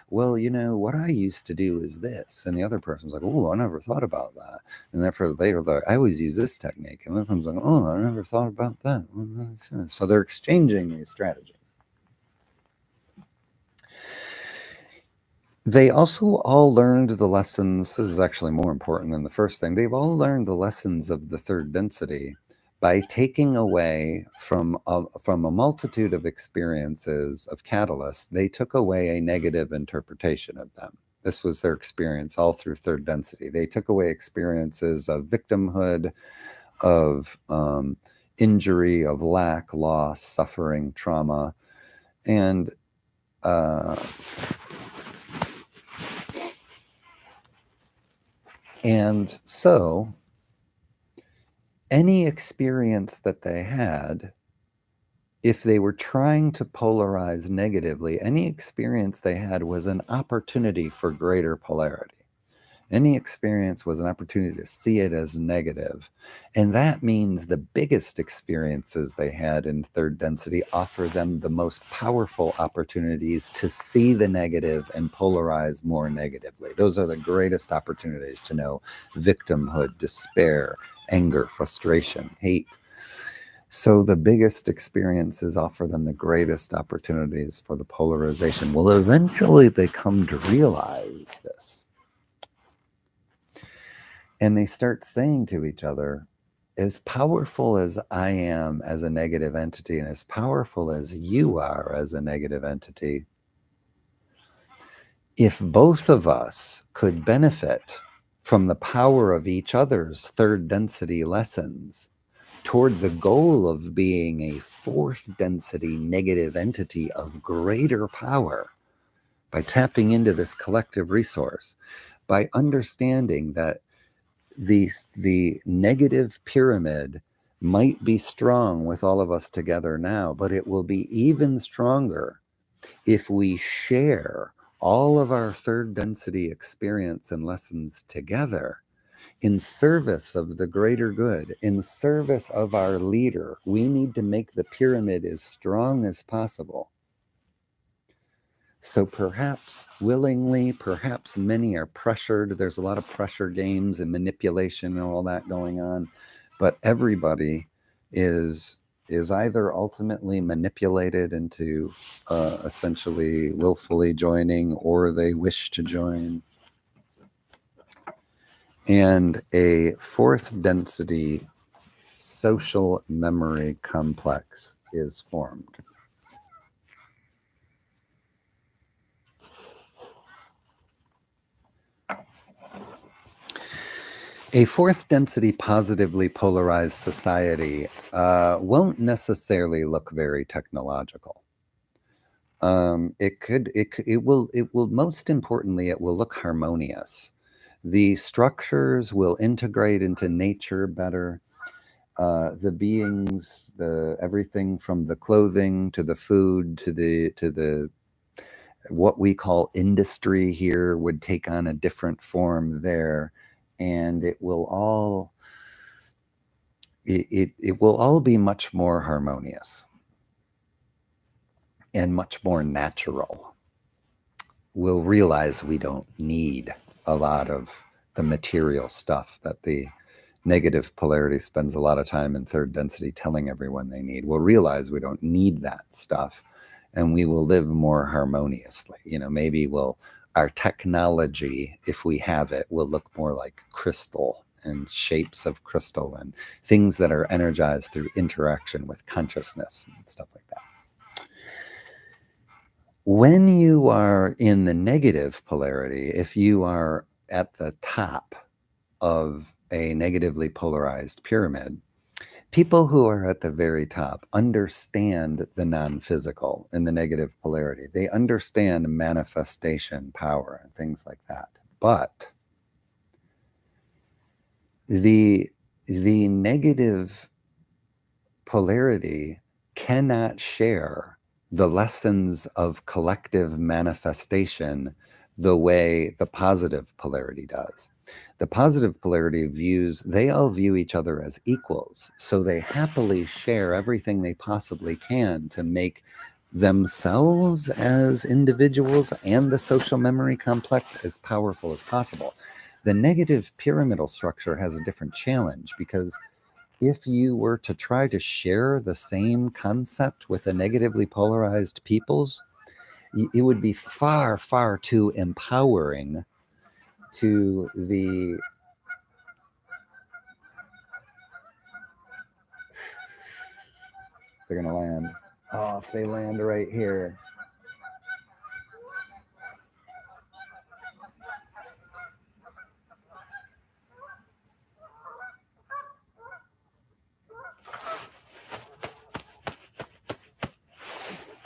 Well, what I used to do is this. And the other person's like, oh, I never thought about that. And therefore they were like, I always use this technique. And the other person's like, oh, I never thought about that. So they're exchanging these strategies. They also all learned the lessons. This is actually more important than the first thing. They've all learned the lessons of the third density by taking away from a multitude of experiences of catalysts. They took away a negative interpretation of them. This was their experience all through third density. They took away experiences of victimhood, of injury, of lack, loss, suffering, trauma, and so any experience that they had, if they were trying to polarize negatively, any experience they had was an opportunity for greater polarity. Any experience was an opportunity to see it as negative. And that means the biggest experiences they had in third density offer them the most powerful opportunities to see the negative and polarize more negatively. Those are the greatest opportunities to know victimhood, despair, anger, frustration, hate. So the biggest experiences offer them the greatest opportunities for the polarization. Well, eventually they come to realize this. And they start saying to each other, as powerful as I am as a negative entity and as powerful as you are as a negative entity, if both of us could benefit from the power of each other's third density lessons toward the goal of being a fourth density negative entity of greater power, by tapping into this collective resource, by understanding that the negative pyramid might be strong with all of us together now, but it will be even stronger if we share all of our third density experience and lessons together in service of the greater good, in service of our leader. We need to make the pyramid as strong as possible. So perhaps willingly, perhaps many are pressured. There's a lot of pressure games and manipulation and all that going on. But everybody is either ultimately manipulated into essentially willfully joining, or they wish to join. And a fourth density social memory complex is formed. A fourth density positively polarized society won't necessarily look very technological. It will, most importantly, it will look harmonious. The structures will integrate into nature better. The beings, everything from the clothing to the food to the what we call industry here would take on a different form there. And it will all be much more harmonious and much more natural. We'll realize we don't need a lot of the material stuff that the negative polarity spends a lot of time in third density telling everyone they need. We'll realize we don't need that stuff, and we will live more harmoniously. Maybe our technology, if we have it, will look more like crystal and shapes of crystal and things that are energized through interaction with consciousness and stuff like that. When you are in the negative polarity, if you are at the top of a negatively polarized pyramid, people who are at the very top understand the non-physical in the negative polarity. They understand manifestation power and things like that. But the negative polarity cannot share the lessons of collective manifestation the way the positive polarity does. The positive polarity they all view each other as equals. So they happily share everything they possibly can to make themselves as individuals and the social memory complex as powerful as possible. The negative pyramidal structure has a different challenge, because if you were to try to share the same concept with the negatively polarized peoples, it would be far, far too empowering to the they're gonna land. Oh, if they land right here.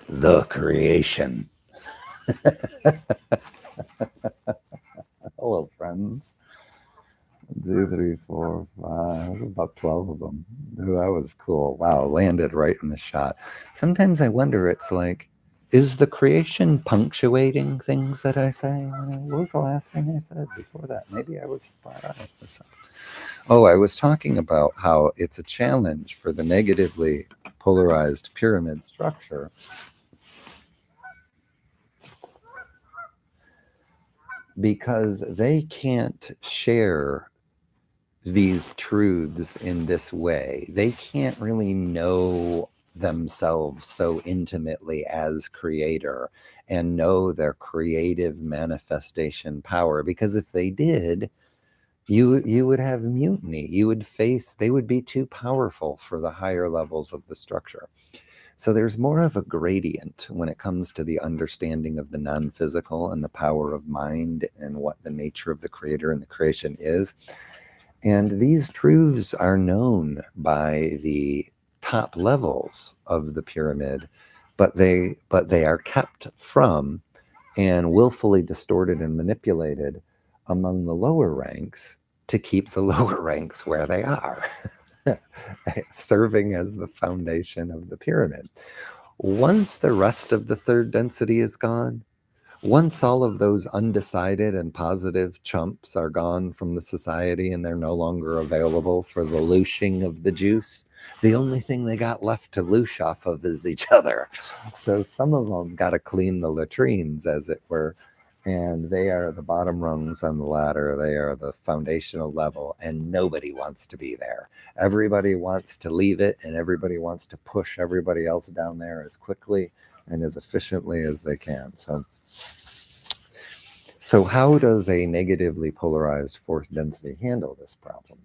The creation. Hello, friends. 1, 2, 3, 4, 5. There's about 12 of them. Ooh, that was cool. Wow, landed right in the shot. Sometimes I wonder, it's like, Is the creation punctuating things that I say? What was the last thing I said before that? Maybe I was spot on. Oh, I was talking about how it's a challenge for the negatively polarized pyramid structure because they can't share these truths in this way. They can't really know themselves so intimately as creator and know their creative manifestation power, because if they did, you would have mutiny. You would face, they would be too powerful for the higher levels of the structure. So there's more of a gradient when it comes to the understanding of the non-physical and the power of mind and what the nature of the creator and the creation is. And these truths are known by the top levels of the pyramid, but they are kept from and willfully distorted and manipulated among the lower ranks to keep the lower ranks where they are, serving as the foundation of the pyramid. Once the rest of the third density is gone, once all of those undecided and positive chumps are gone from the society and they're no longer available for the looshing of the juice, the only thing they got left to loosh off of is each other. So some of them got to clean the latrines, as it were, and they are the bottom rungs on the ladder. They are the foundational level, and nobody wants to be there. Everybody wants to leave it, and everybody wants to push everybody else down there as quickly and as efficiently as they can. So how does a negatively polarized fourth density handle this problem?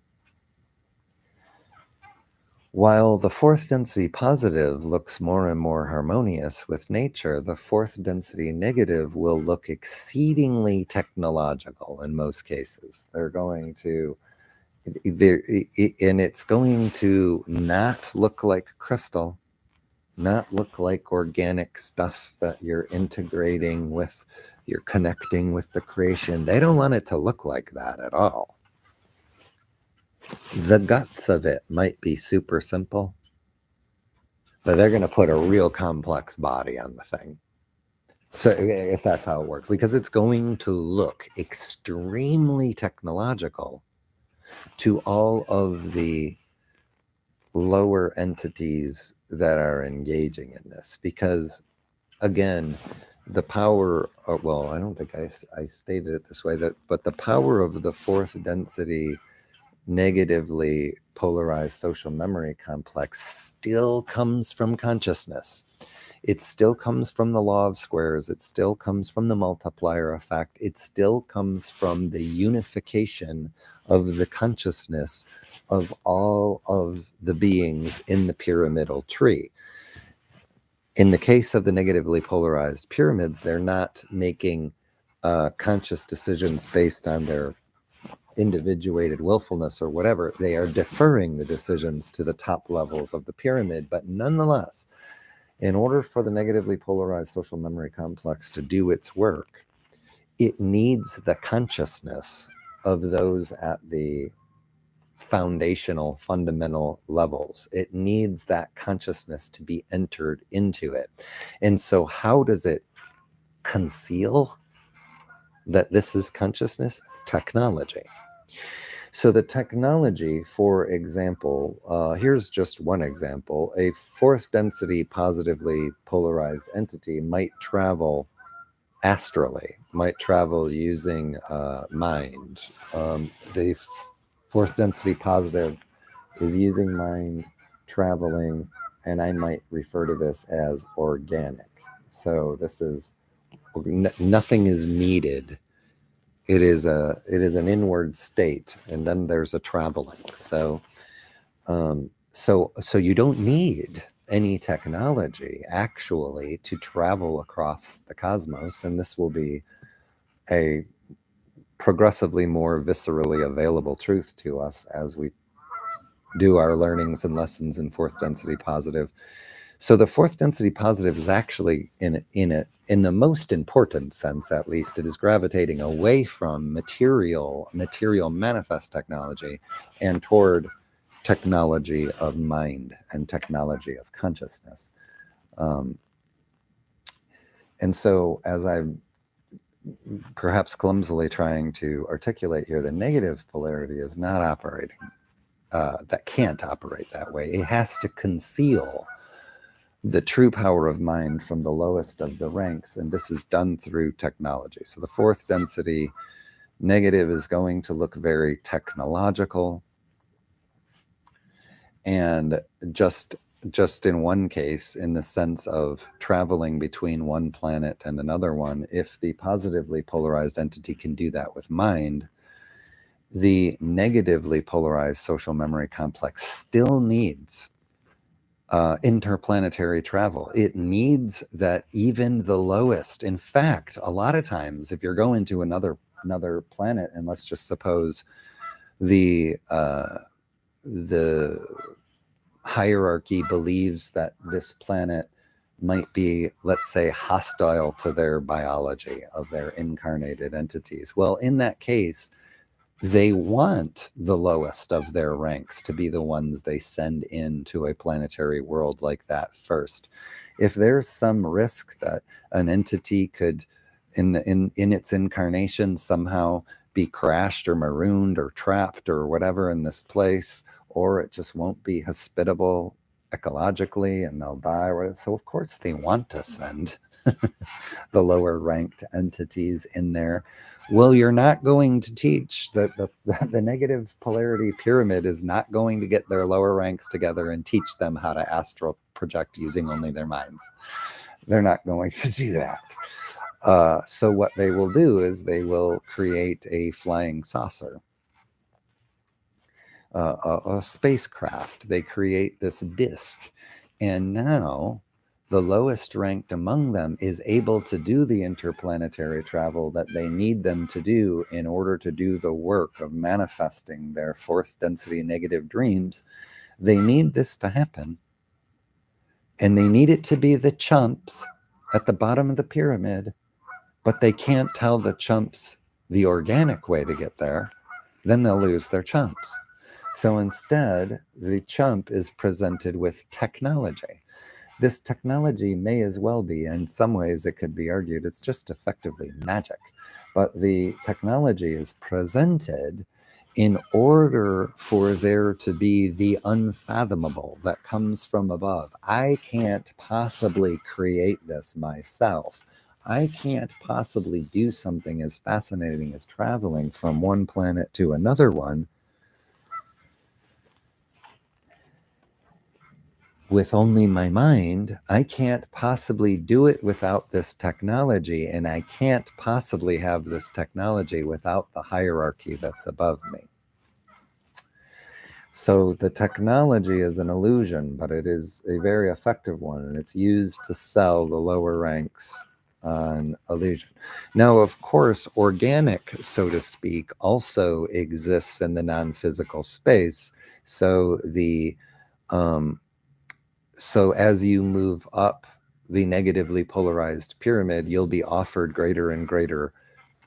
While the fourth density positive looks more and more harmonious with nature, the fourth density negative will look exceedingly technological in most cases. They're going to, and it's going to not look like crystal, not look like organic stuff that you're integrating with, you're connecting with the creation. They don't want it to look like that at all. The guts of it might be super simple, but they're going to put a real complex body on the thing. So if that's how it works, because it's going to look extremely technological to all of the lower entities that are engaging in this, because again, the power of, well, I don't think I stated it this way, but the power of the fourth density negatively polarized social memory complex still comes from consciousness. It still comes from the law of squares. It still comes from the multiplier effect. It still comes from the unification of the consciousness of all of the beings in the pyramidal tree. In the case of the negatively polarized pyramids, they're not making conscious decisions based on their individuated willfulness or whatever. They are deferring the decisions to the top levels of the pyramid, but nonetheless, in order for the negatively polarized social memory complex to do its work, it needs the consciousness of those at the foundational, fundamental levels. It needs that consciousness to be entered into it. And so how does it conceal that this is consciousness? Technology. So the technology, for example, here's just one example. A fourth density positively polarized entity might travel astrally, might travel using mind. The fourth density positive is using mind, traveling, and I might refer to this as organic. So this is, nothing is needed. It is an inward state, and then there's a traveling. So you don't need any technology actually to travel across the cosmos, and this will be a progressively more viscerally available truth to us as we do our learnings and lessons in fourth density positive. So the fourth density positive is actually in the most important sense, at least, it is gravitating away from material manifest technology and toward technology of mind and technology of consciousness. And so, as I'm perhaps clumsily trying to articulate here, the negative polarity is not operating, that can't operate that way. It has to conceal the true power of mind from the lowest of the ranks, and this is done through technology. So the fourth density negative is going to look very technological, and just in one case, in the sense of traveling between one planet and another one, if the positively polarized entity can do that with mind, the negatively polarized social memory complex still needs interplanetary travel. It needs that even the lowest. In fact, a lot of times, if you're going to another planet, and let's just suppose the hierarchy believes that this planet might be, let's say, hostile to their biology of their incarnated entities. Well, in that case, they want the lowest of their ranks to be the ones they send into a planetary world like that first. If there's some risk that an entity could, in its incarnation, somehow be crashed or marooned or trapped or whatever in this place, or it just won't be hospitable ecologically and they'll die, so of course they want to send the lower ranked entities in there. Well, you're not going to teach that the negative polarity pyramid is not going to get their lower ranks together and teach them how to astral project using only their minds. They're not going to do that. So what they will do is they will create a flying saucer, a spacecraft. They create this disk, and now the lowest ranked among them is able to do the interplanetary travel that they need them to do in order to do the work of manifesting their fourth density negative dreams. They need this to happen, and they need it to be the chumps at the bottom of the pyramid, but they can't tell the chumps the organic way to get there. Then they'll lose their chumps. So instead, the chump is presented with technology. This technology may as well be, in some ways it could be argued, it's just effectively magic. But the technology is presented in order for there to be the unfathomable that comes from above. I can't possibly create this myself. I can't possibly do something as fascinating as traveling from one planet to another one with only my mind. I can't possibly do it without this technology, and I can't possibly have this technology without the hierarchy that's above me. So the technology is an illusion, but it is a very effective one, and it's used to sell the lower ranks an illusion. Now, of course, organic, so to speak, also exists in the non-physical space. So so as you move up the negatively polarized pyramid, you'll be offered greater and greater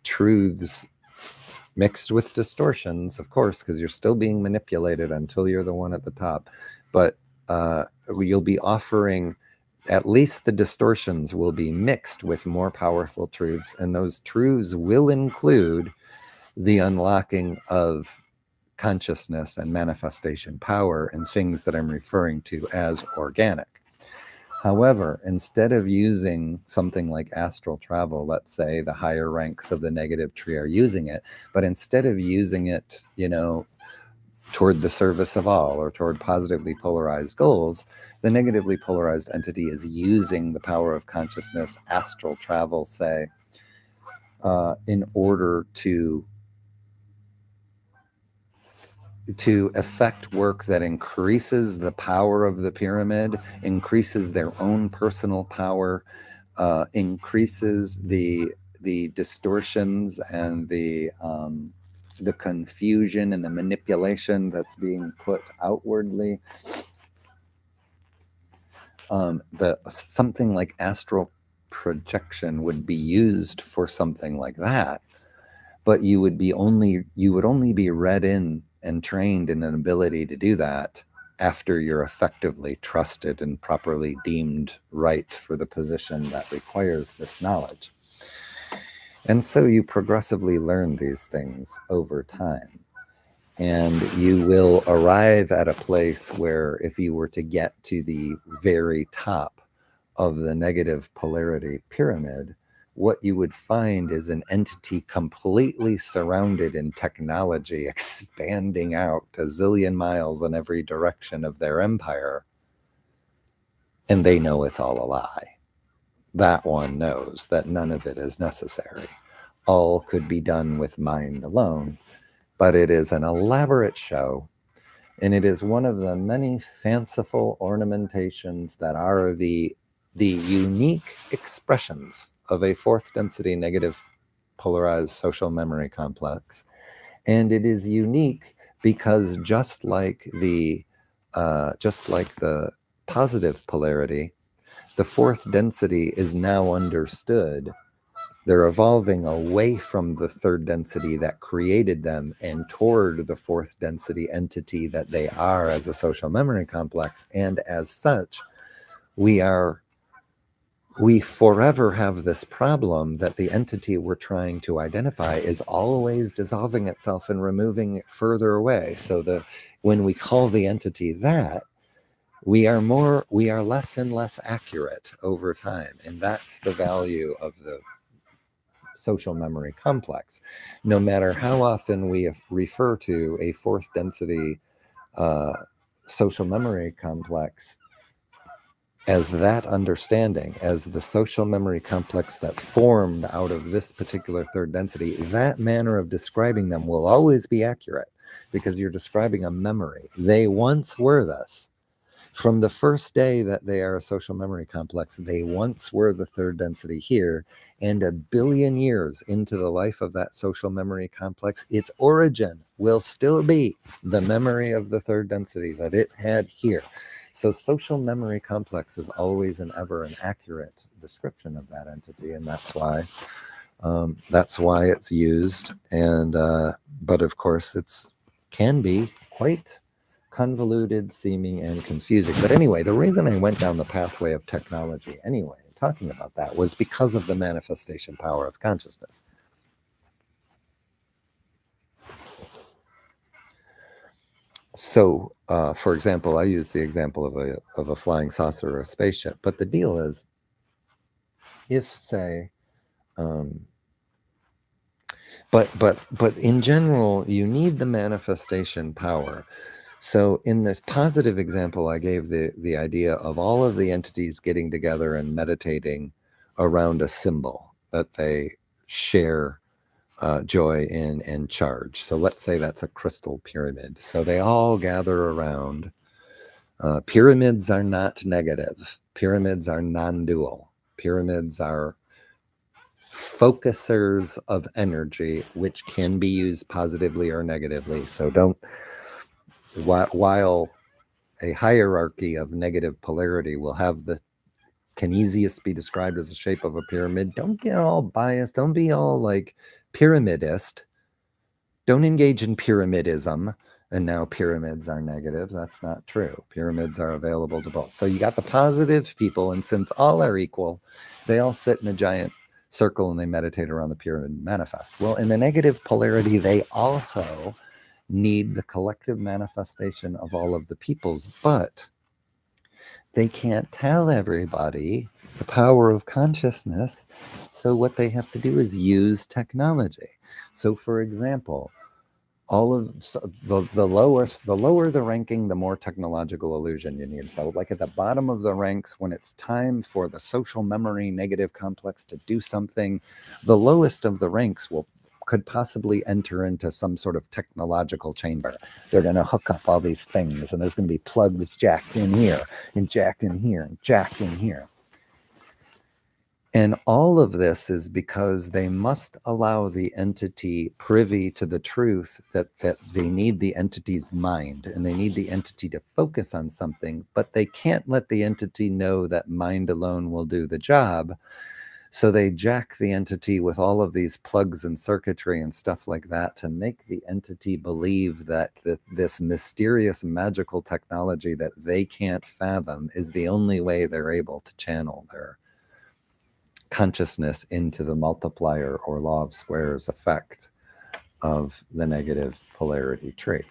truths mixed with distortions, of course, because you're still being manipulated until you're the one at the top. But you'll be offering, at least the distortions will be mixed with more powerful truths, and those truths will include the unlocking of consciousness and manifestation power and things that I'm referring to as organic. However, instead of using something like astral travel, let's say the higher ranks of the negative tree are using it, but instead of using it, toward the service of all or toward positively polarized goals, the negatively polarized entity is using the power of consciousness, astral travel, say, in order to effect work that increases the power of the pyramid, increases their own personal power, increases the distortions and the confusion and the manipulation that's being put outwardly. Something like astral projection would be used for something like that, but you would only be read in and trained in an ability to do that after you're effectively trusted and properly deemed right for the position that requires this knowledge. And so you progressively learn these things over time. And you will arrive at a place where, if you were to get to the very top of the negative polarity pyramid, what you would find is an entity completely surrounded in technology, expanding out a zillion miles in every direction of their empire. And they know it's all a lie. That one knows that none of it is necessary. All could be done with mind alone, but it is an elaborate show, and it is one of the many fanciful ornamentations that are the unique expressions of a fourth density negative polarized social memory complex. And it is unique because just like the positive polarity, the fourth density is now understood. They're evolving away from the third density that created them and toward the fourth density entity that they are as a social memory complex. And as such, we forever have this problem that the entity we're trying to identify is always dissolving itself and removing it further away. So when we call the entity that, we are less and less accurate over time. And that's the value of the social memory complex. No matter how often we refer to a fourth density social memory complex as that understanding, as the social memory complex that formed out of this particular third density, that manner of describing them will always be accurate because you're describing a memory. They once were this. From the first day that they are a social memory complex, they once were the third density here, and 1 billion years into the life of that social memory complex, its origin will still be the memory of the third density that it had here. So social memory complex is always and ever an accurate description of that entity, and that's why it's used. And but of course, it's can be quite convoluted seeming and confusing. But anyway, the reason I went down the pathway of technology anyway, talking about that, was because of the manifestation power of consciousness. So, for example, I use the example of a flying saucer or a spaceship. But the deal is, if say, but in general, you need the manifestation power. So in this positive example, I gave the idea of all of the entities getting together and meditating around a symbol that they share joy in and charge. So let's say that's a crystal pyramid. So they all gather around. Pyramids are not negative. Pyramids are non-dual. Pyramids are focusers of energy, which can be used positively or negatively. So while a hierarchy of negative polarity can easiest be described as the shape of a pyramid, don't get all biased. Don't be all like pyramidist. Don't engage in pyramidism. And now pyramids are negative. That's not true. Pyramids are available to both. So you got the positive people, and since all are equal, they all sit in a giant circle and they meditate around the pyramid and manifest. Well, in the negative polarity, they also need the collective manifestation of all of the peoples, but they can't tell everybody the power of consciousness. So what they have to do is use technology. So for example, all of the lower the ranking, the more technological illusion you need. So like at the bottom of the ranks, when it's time for the social memory negative complex to do something, the lowest of the ranks could possibly enter into some sort of technological chamber. They're going to hook up all these things, and there's going to be plugs jacked in here and jacked in here and jacked in here. And all of this is because they must allow the entity privy to the truth that they need the entity's mind, and they need the entity to focus on something, but they can't let the entity know that mind alone will do the job. So they jack the entity with all of these plugs and circuitry and stuff like that to make the entity believe that this mysterious magical technology that they can't fathom is the only way they're able to channel their consciousness into the multiplier or law of squares effect of the negative polarity trait.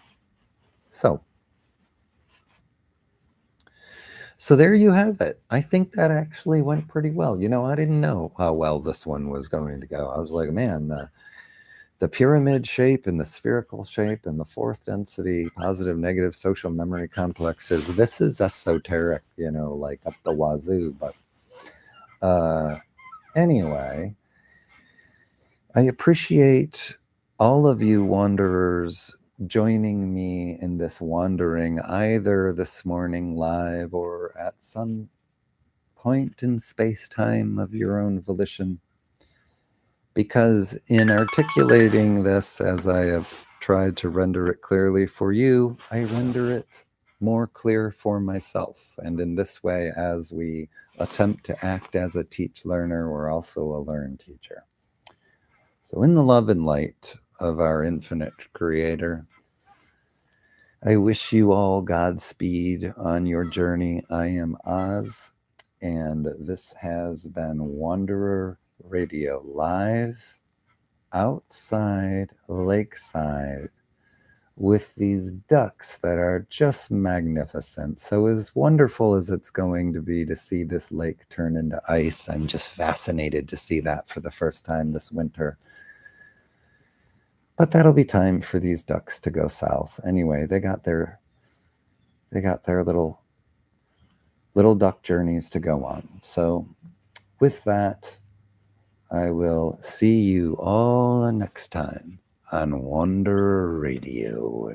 So there you have it. I think that actually went pretty well. You know, I didn't know how well this one was going to go. I was like, man, the pyramid shape and the spherical shape and the fourth density positive negative social memory complexes, this is esoteric, you know, like up the wazoo. But anyway, I appreciate all of you wanderers joining me in this wandering, either this morning live or at some point in space-time of your own volition. Because in articulating this, as I have tried to render it clearly for you, I render it more clear for myself. And in this way, as we attempt to act as a teach learner, we're also a learn teacher. So in the love and light of our infinite creator, I wish you all Godspeed on your journey. I am Oz, and this has been Wanderer Radio live outside lakeside with these ducks that are just magnificent. So as wonderful as it's going to be to see this lake turn into ice, I'm just fascinated to see that for the first time this winter. But that'll be time for these ducks to go south. Anyway, they got their little duck journeys to go on. So with that, I will see you all next time on Wanderer Radio.